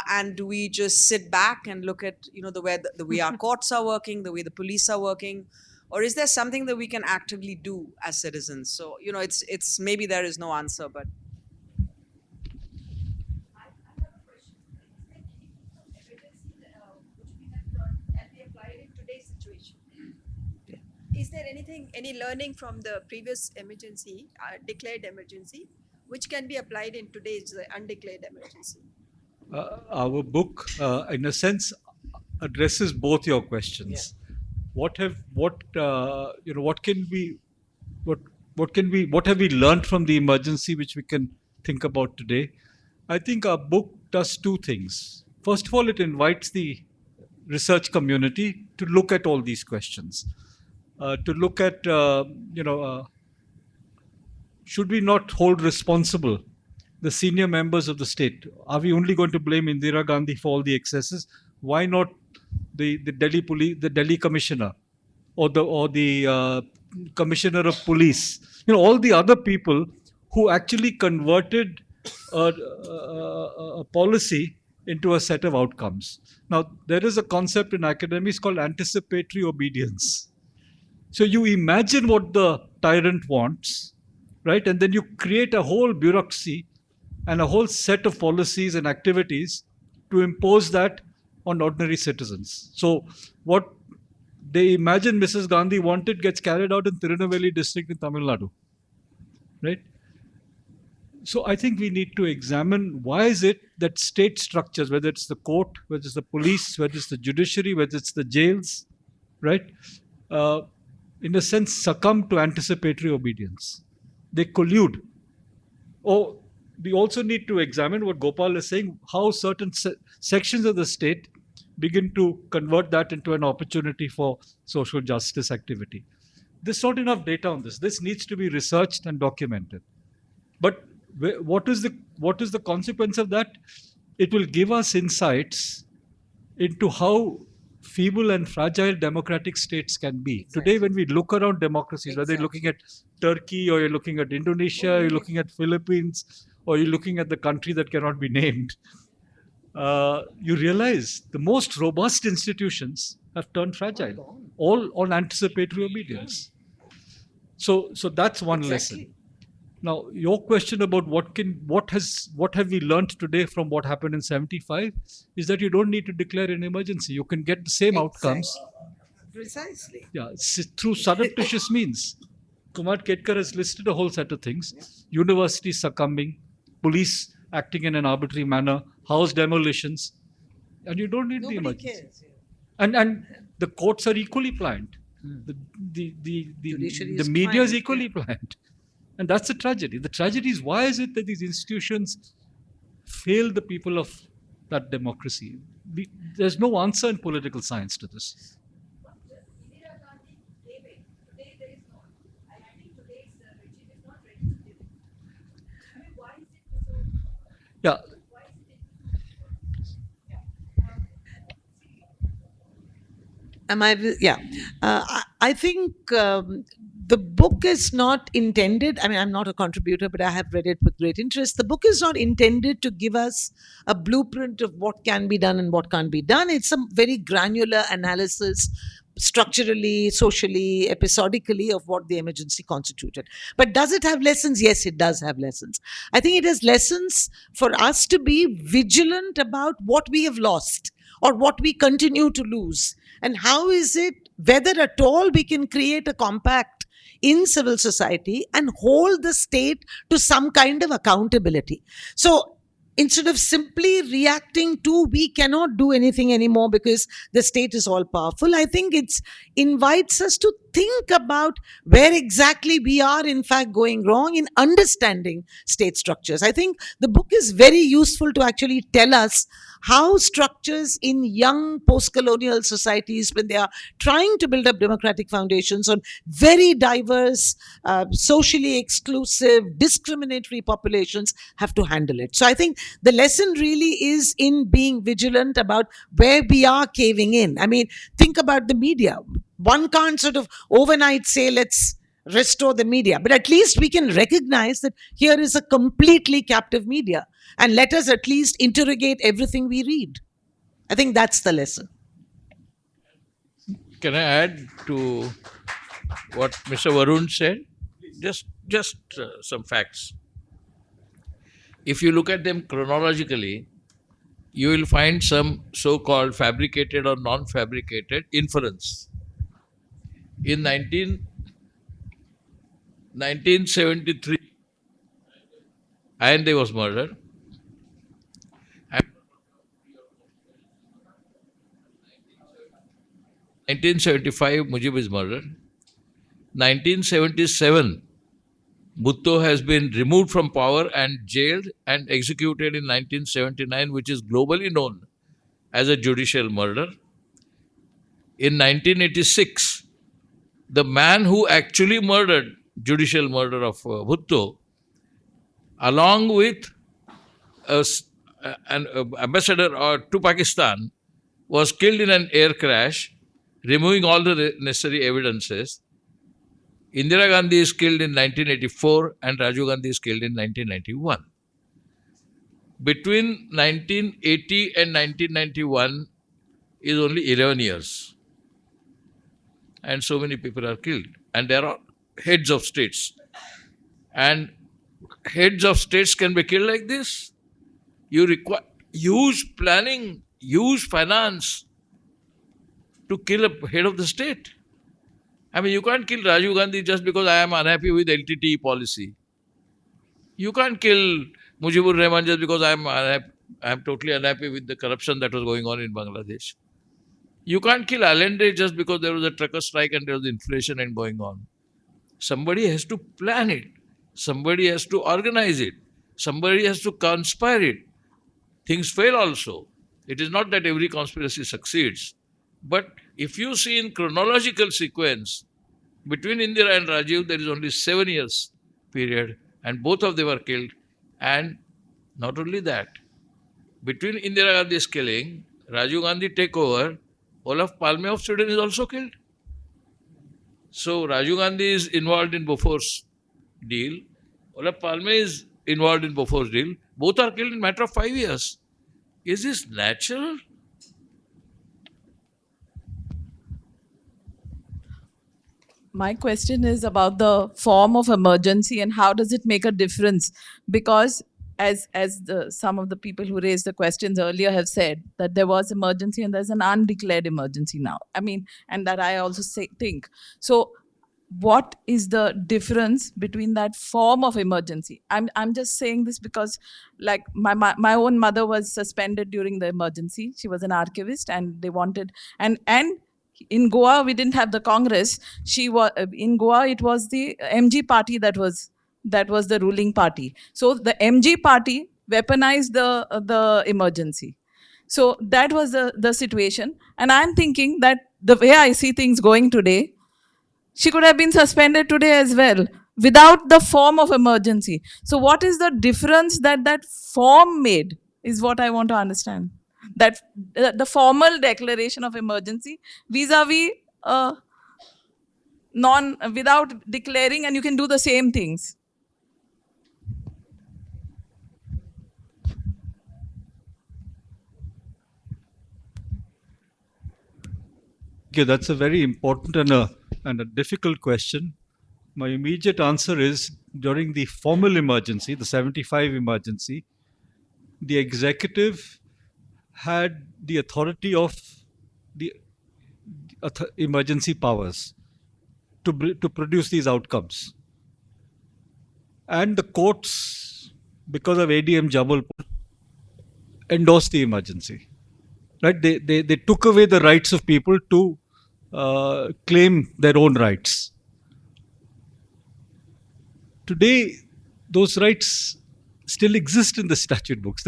And do we just sit back and look at, the way our courts are working, the way the police are working? Or is there something that we can actively do as citizens? So, it's maybe there is no answer, but. Is there any learning from the previous emergency, declared emergency, which can be applied in today's undeclared emergency? Our book, in a sense, addresses both your questions. What have we learned from the emergency which we can think about today? I think our book does two things. First of all, it invites the research community to look at all these questions, to look at should we not hold responsible the senior members of the state? Are we only going to blame Indira Gandhi for all the excesses? Why not the Delhi police, the Delhi commissioner, or the commissioner of police? All the other people who actually converted a policy into a set of outcomes. Now, there is a concept in academics called anticipatory obedience. So you imagine what the tyrant wants, right? And then you create a whole bureaucracy and a whole set of policies and activities to impose that on ordinary citizens. So what they imagine Mrs. Gandhi wanted gets carried out in Tirunelveli district in Tamil Nadu, right? So I think we need to examine why is it that state structures, whether it's the court, whether it's the police, whether it's the judiciary, whether it's the jails, right, in a sense succumb to anticipatory obedience. They collude. Oh, we also need to examine what Gopal is saying, how certain sections of the state begin to convert that into an opportunity for social justice activity. There's not enough data on this. This needs to be researched and documented. But what is the consequence of that? It will give us insights into how feeble and fragile democratic states can be. Today, when we look around democracies, whether you're looking at Turkey or you're looking at Indonesia, you're looking at Philippines, or you're looking at the country that cannot be named, you realize the most robust institutions have turned fragile, all on anticipatory obedience. So that's one lesson. Now, your question about what have we learned today from what happened in 75 is that you don't need to declare an emergency. You can get the same outcomes. Precisely. Yeah, through surreptitious means. Kumar Ketkar has listed a whole set of things. Universities succumbing, police acting in an arbitrary manner, house demolitions, and you don't need the Nobody emergency. cares. And the courts are equally pliant. The Judiciary the is media is pliant, equally pliant. And that's the tragedy. The tragedy is, why is it that these institutions fail the people of that democracy? There's no answer in political science to this. Yeah. Yeah. I think the book is not intended. I mean, I'm not a contributor, but I have read it with great interest. The book is not intended to give us a blueprint of what can be done and what can't be done. It's a very granular analysis, structurally, socially, episodically, of what the emergency constituted. But does it have lessons? Yes, it does have lessons. I think it has lessons for us to be vigilant about what we have lost or what we continue to lose. And how is it, whether at all we can create a compact in civil society and hold the state to some kind of accountability. So instead of simply reacting to, we cannot do anything anymore because the state is all powerful, I think it invites us to think about where exactly we are in fact going wrong in understanding state structures. I think the book is very useful to actually tell us how structures in young post-colonial societies, when they are trying to build up democratic foundations on very diverse, socially exclusive, discriminatory populations, have to handle it. So I think the lesson really is in being vigilant about where we are caving in. I mean, think about the media. One can't sort of overnight say, let's restore the media, but at least we can recognize that here is a completely captive media, and let us at least interrogate everything we read. I think that's the lesson. Can I add to what Mr. Varun said? Just some facts. If you look at them chronologically, you will find some so-called fabricated or non-fabricated inference. In 1973, Ayande was murdered. 1975, Mujib is murdered. 1977, Bhutto has been removed from power and jailed and executed in 1979, which is globally known as a judicial murder. In 1986, the man who actually murdered, judicial murder of Bhutto, along with an ambassador to Pakistan, was killed in an air crash, removing all the necessary evidences. Indira Gandhi is killed in 1984 and Rajiv Gandhi is killed in 1991. Between 1980 and 1991 is only 11 years. And so many people are killed. And there are heads of states. And heads of states can be killed like this. You require huge planning, huge finance to kill a head of the state. I mean, you can't kill Rajiv Gandhi just because I am unhappy with LTTE policy. You can't kill Mujibur Rahman just because I am totally unhappy with the corruption that was going on in Bangladesh. You can't kill Allende just because there was a trucker strike and there was inflation and going on. Somebody has to plan it. Somebody has to organize it. Somebody has to conspire it. Things fail also. It is not that every conspiracy succeeds. But if you see in chronological sequence, between Indira and Rajiv, there is only 7 years period, and both of them were killed. And not only that, between Indira Gandhi's killing, Rajiv Gandhi take over, Olaf Palme of Sweden is also killed. So Rajiv Gandhi is involved in Bofor's deal. Olaf Palme is involved in Bofor's deal. Both are killed in a matter of 5 years. Is this natural? My question is about the form of emergency and how does it make a difference? Because some of the people who raised the questions earlier have said that there was emergency and there's an undeclared emergency now. I mean, and that I also think. So what is the difference between that form of emergency? I'm just saying this because like my own mother was suspended during the emergency. She was an archivist and they wanted, and in Goa, we didn't have the Congress. In Goa, it was the MG party that was the ruling party. So the MG party weaponized the emergency. So that was the situation. And I'm thinking that the way I see things going today, she could have been suspended today as well without the form of emergency. So what is the difference that form made is what I want to understand. That the formal declaration of emergency vis-a-vis without declaring, and you can do the same things. Okay, that's a very important and a difficult question. My immediate answer is during the formal emergency, the 75 emergency, the executive had the authority of the emergency powers to produce these outcomes. And the courts, because of ADM Jabalpur, endorsed the emergency. Right? They took away the rights of people to claim their own rights. Today, those rights still exist in the statute books.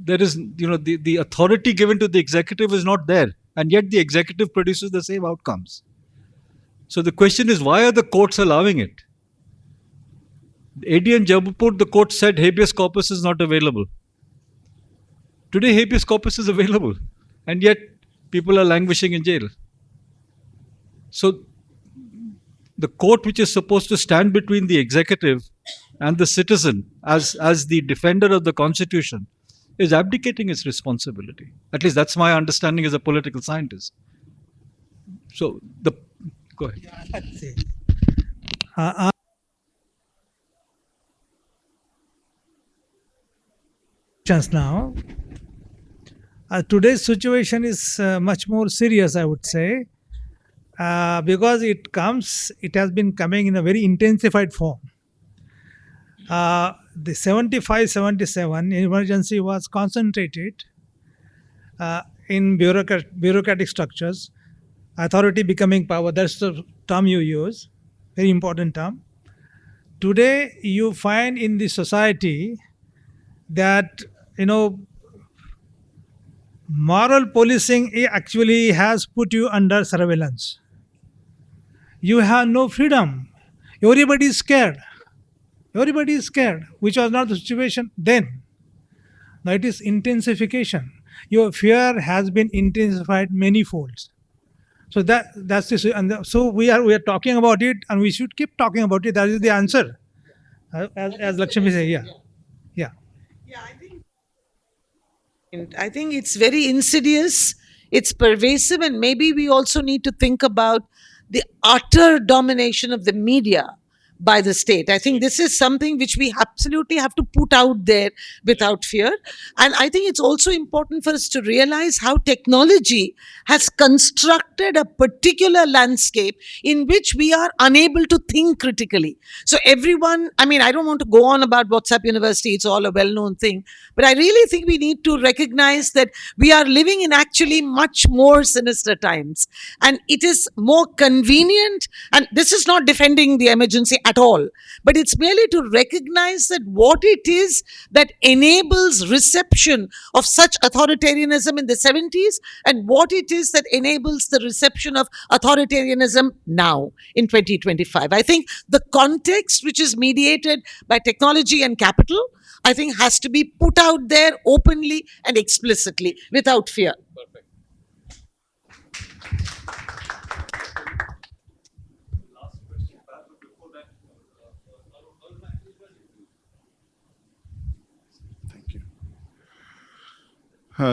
There is, the authority given to the executive is not there, and yet the executive produces the same outcomes. So the question is, why are the courts allowing it? AD and Jabalpur, the court said habeas corpus is not available. Today, habeas corpus is available, and yet people are languishing in jail. So the court, which is supposed to stand between the executive and the citizen as the defender of the Constitution, is abdicating its responsibility. At least that's my understanding as a political scientist. So go ahead. Yeah, let's see. Now, today's situation is much more serious, I would say, because it has been coming in a very intensified form. The 75-77 emergency was concentrated in bureaucratic structures, authority becoming power. That's the term you use, very important term. Today, you find in the society that, moral policing actually has put you under surveillance. You have no freedom. Everybody is scared. Everybody is scared, which was not the situation then. Now it is intensification. Your fear has been intensified many folds. So that's this, and so we are talking about it, and we should keep talking about it. That is the answer, as Lakshmi said. Yeah. Yeah, I think it's very insidious, it's pervasive, and maybe we also need to think about the utter domination of the media by the state. I think this is something which we absolutely have to put out there without fear. And I think it's also important for us to realize how technology has constructed a particular landscape in which we are unable to think critically. So everyone, I don't want to go on about WhatsApp University, it's all a well-known thing, but I really think we need to recognize that we are living in actually much more sinister times. And it is more convenient, and this is not defending the emergency at all, but it's merely to recognize that what it is that enables reception of such authoritarianism in the 70s and what it is that enables the reception of authoritarianism now in 2025. I think the context which is mediated by technology and capital, I think, has to be put out there openly and explicitly without fear.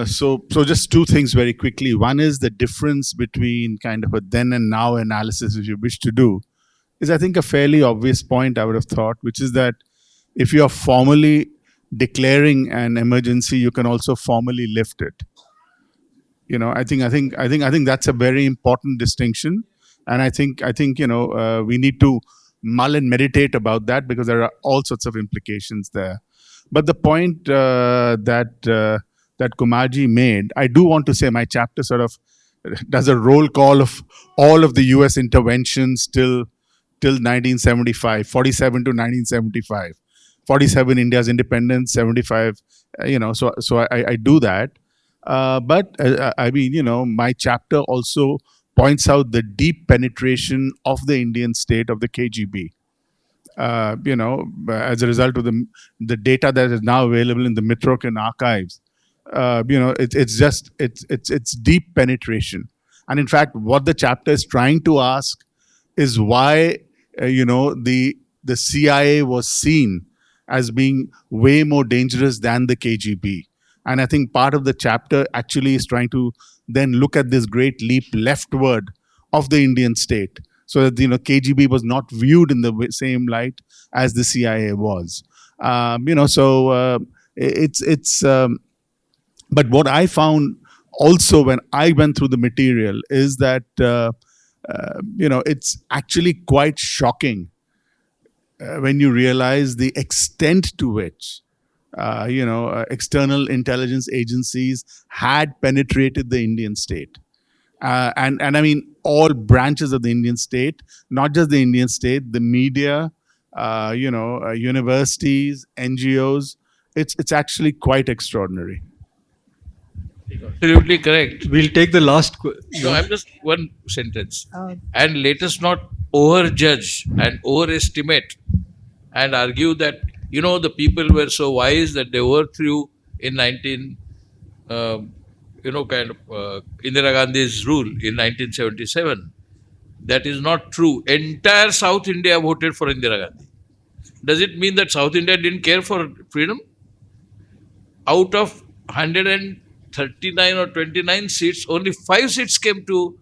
So just two things very quickly. One is the difference between kind of a then and now analysis, if you wish to do, is I think a fairly obvious point I would have thought, which is that if you are formally declaring an emergency, you can also formally lift it. You know, I think that's a very important distinction, and I think we need to mull and meditate about that because there are all sorts of implications there. But the point that Kumarji made, I do want to say my chapter sort of does a roll call of all of the US interventions till 1975, 47 to 1975, 47 India's independence, 75, so I do that. But I mean, my chapter also points out the deep penetration of the Indian state of the KGB. As a result of the data that is now available in the Mitrokhin archives, it's deep penetration. And in fact, what the chapter is trying to ask is why, the CIA was seen as being way more dangerous than the KGB. And I think part of the chapter actually is trying to then look at this great leap leftward of the Indian state, so that KGB was not viewed in the same light as the CIA was. But what I found also when I went through the material is that it's actually quite shocking when you realize the extent to which external intelligence agencies had penetrated the Indian state. And I mean all branches of the Indian state, not just the Indian state, the media, universities, NGOs. It's actually quite extraordinary. Absolutely correct. We'll take the last. No, I'm just one sentence. And let us not overjudge and overestimate and argue that the people were so wise that they overthrew in Indira Gandhi's rule in 1977. That is not true. Entire South India voted for Indira Gandhi. Does it mean that South India didn't care for freedom? Out of 139 or 29 seats, only 5 seats came to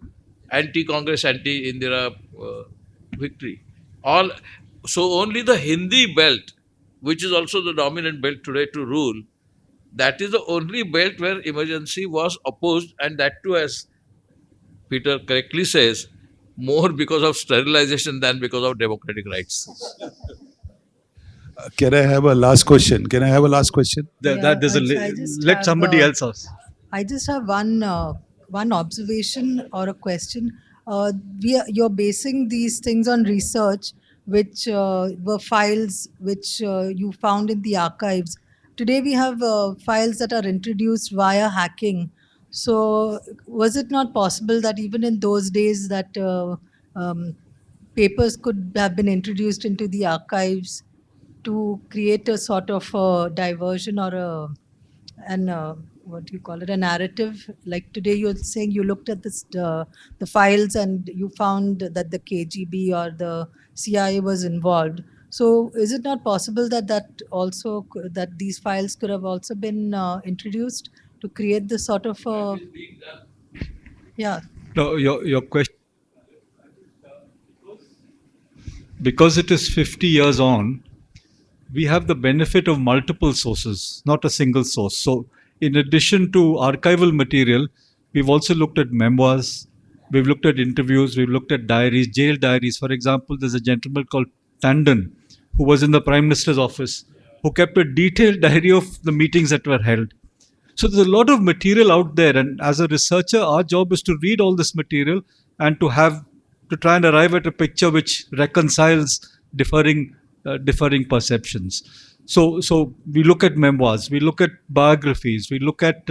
anti-Congress, anti-Indira victory. So only the Hindi belt, which is also the dominant belt today to rule, that is the only belt where emergency was opposed, and that too, as Peter correctly says, more because of sterilization than because of democratic rights. Can I have a last question? Let somebody else ask. I just have one observation or a question. You're basing these things on research, which were files which you found in the archives. Today we have files that are introduced via hacking. So was it not possible that even in those days that papers could have been introduced into the archives to create a sort of diversion or a narrative? Like today you're saying you looked at the files and you found that the KGB or the CIA was involved. So is it not possible that these files could have also been introduced to create this sort of No, your question. Because it is 50 years on, we have the benefit of multiple sources, not a single source. So in addition to archival material, we've also looked at memoirs, we've looked at interviews, we've looked at diaries, jail diaries. For example, there's a gentleman called Tandon, who was in the Prime Minister's office, who kept a detailed diary of the meetings that were held. So there's a lot of material out there, and as a researcher, our job is to read all this material and to try and arrive at a picture which reconciles differing perceptions. So we look at memoirs, we look at biographies, we look at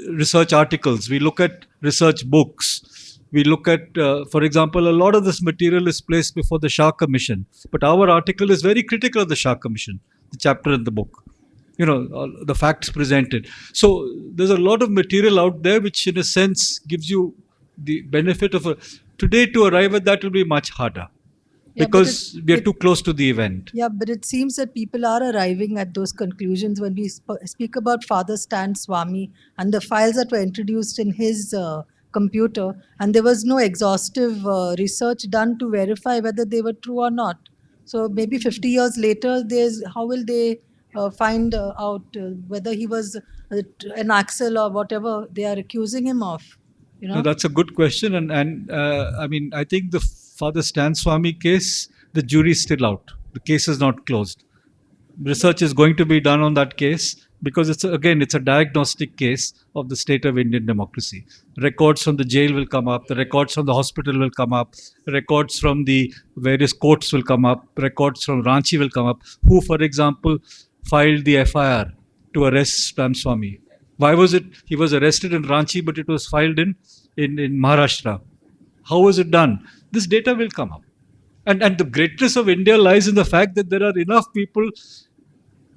research articles, we look at research books, we look at, for example, a lot of this material is placed before the Shah Commission, but our article is very critical of the Shah Commission, the chapter in the book. The facts presented. So there's a lot of material out there which in a sense gives you the benefit of today to arrive at that will be much harder because we are too close to the event. Yeah, but it seems that people are arriving at those conclusions when we speak about Father Stan Swami and the files that were introduced in his computer, and there was no exhaustive research done to verify whether they were true or not. So maybe 50 years later, how will they find out whether he was an Axel or whatever they are accusing him of? No, that's a good question, and I mean, I think the Father Stan Swami case, the jury is still out. The case is not closed. Research is going to be done on that case because it's a diagnostic case of the state of Indian democracy. Records from the jail will come up, the records from the hospital will come up, records from the various courts will come up, records from Ranchi will come up. Who, for example, filed the FIR to arrest Stan Swami? Why was it he was arrested in Ranchi, but it was filed in Maharashtra? How was it done? This data will come up. And the greatness of India lies in the fact that there are enough people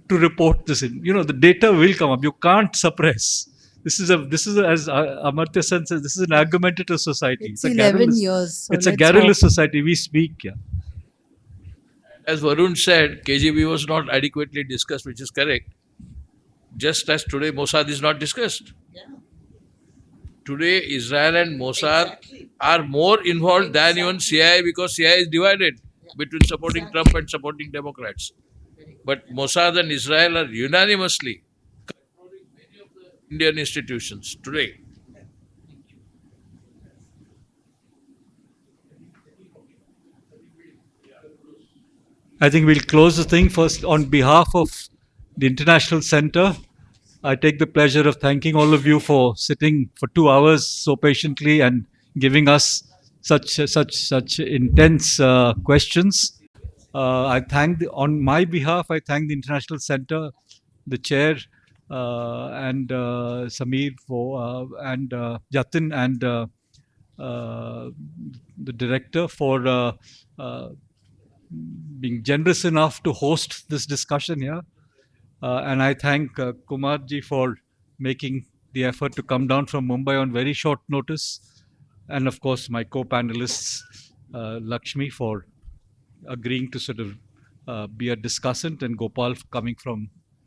to report this in. The data will come up. You can't suppress. This is as Amartya Sen says, this is an argumentative society. It's 11 years. So it's a garrulous society. We speak, yeah. As Varun said, KGB was not adequately discussed, which is correct. Just as today Mossad is not discussed. Yeah. Today Israel and Mossad are more involved than even CIA because CIA is divided between supporting Trump and supporting Democrats. But Mossad and Israel are unanimously controlling many of the Indian institutions today. I think we'll close the thing first. On behalf of the International Center, I take the pleasure of thanking all of you for sitting for 2 hours so patiently and giving us such intense questions. On my behalf, I thank the International Center, the chair, and Samir and Jatin and the director for being generous enough to host this discussion here. And I thank Kumarji for making the effort to come down from Mumbai on very short notice. And of course, my co-panelists, Lakshmi, for agreeing to sort of be a discussant, and Gopal coming from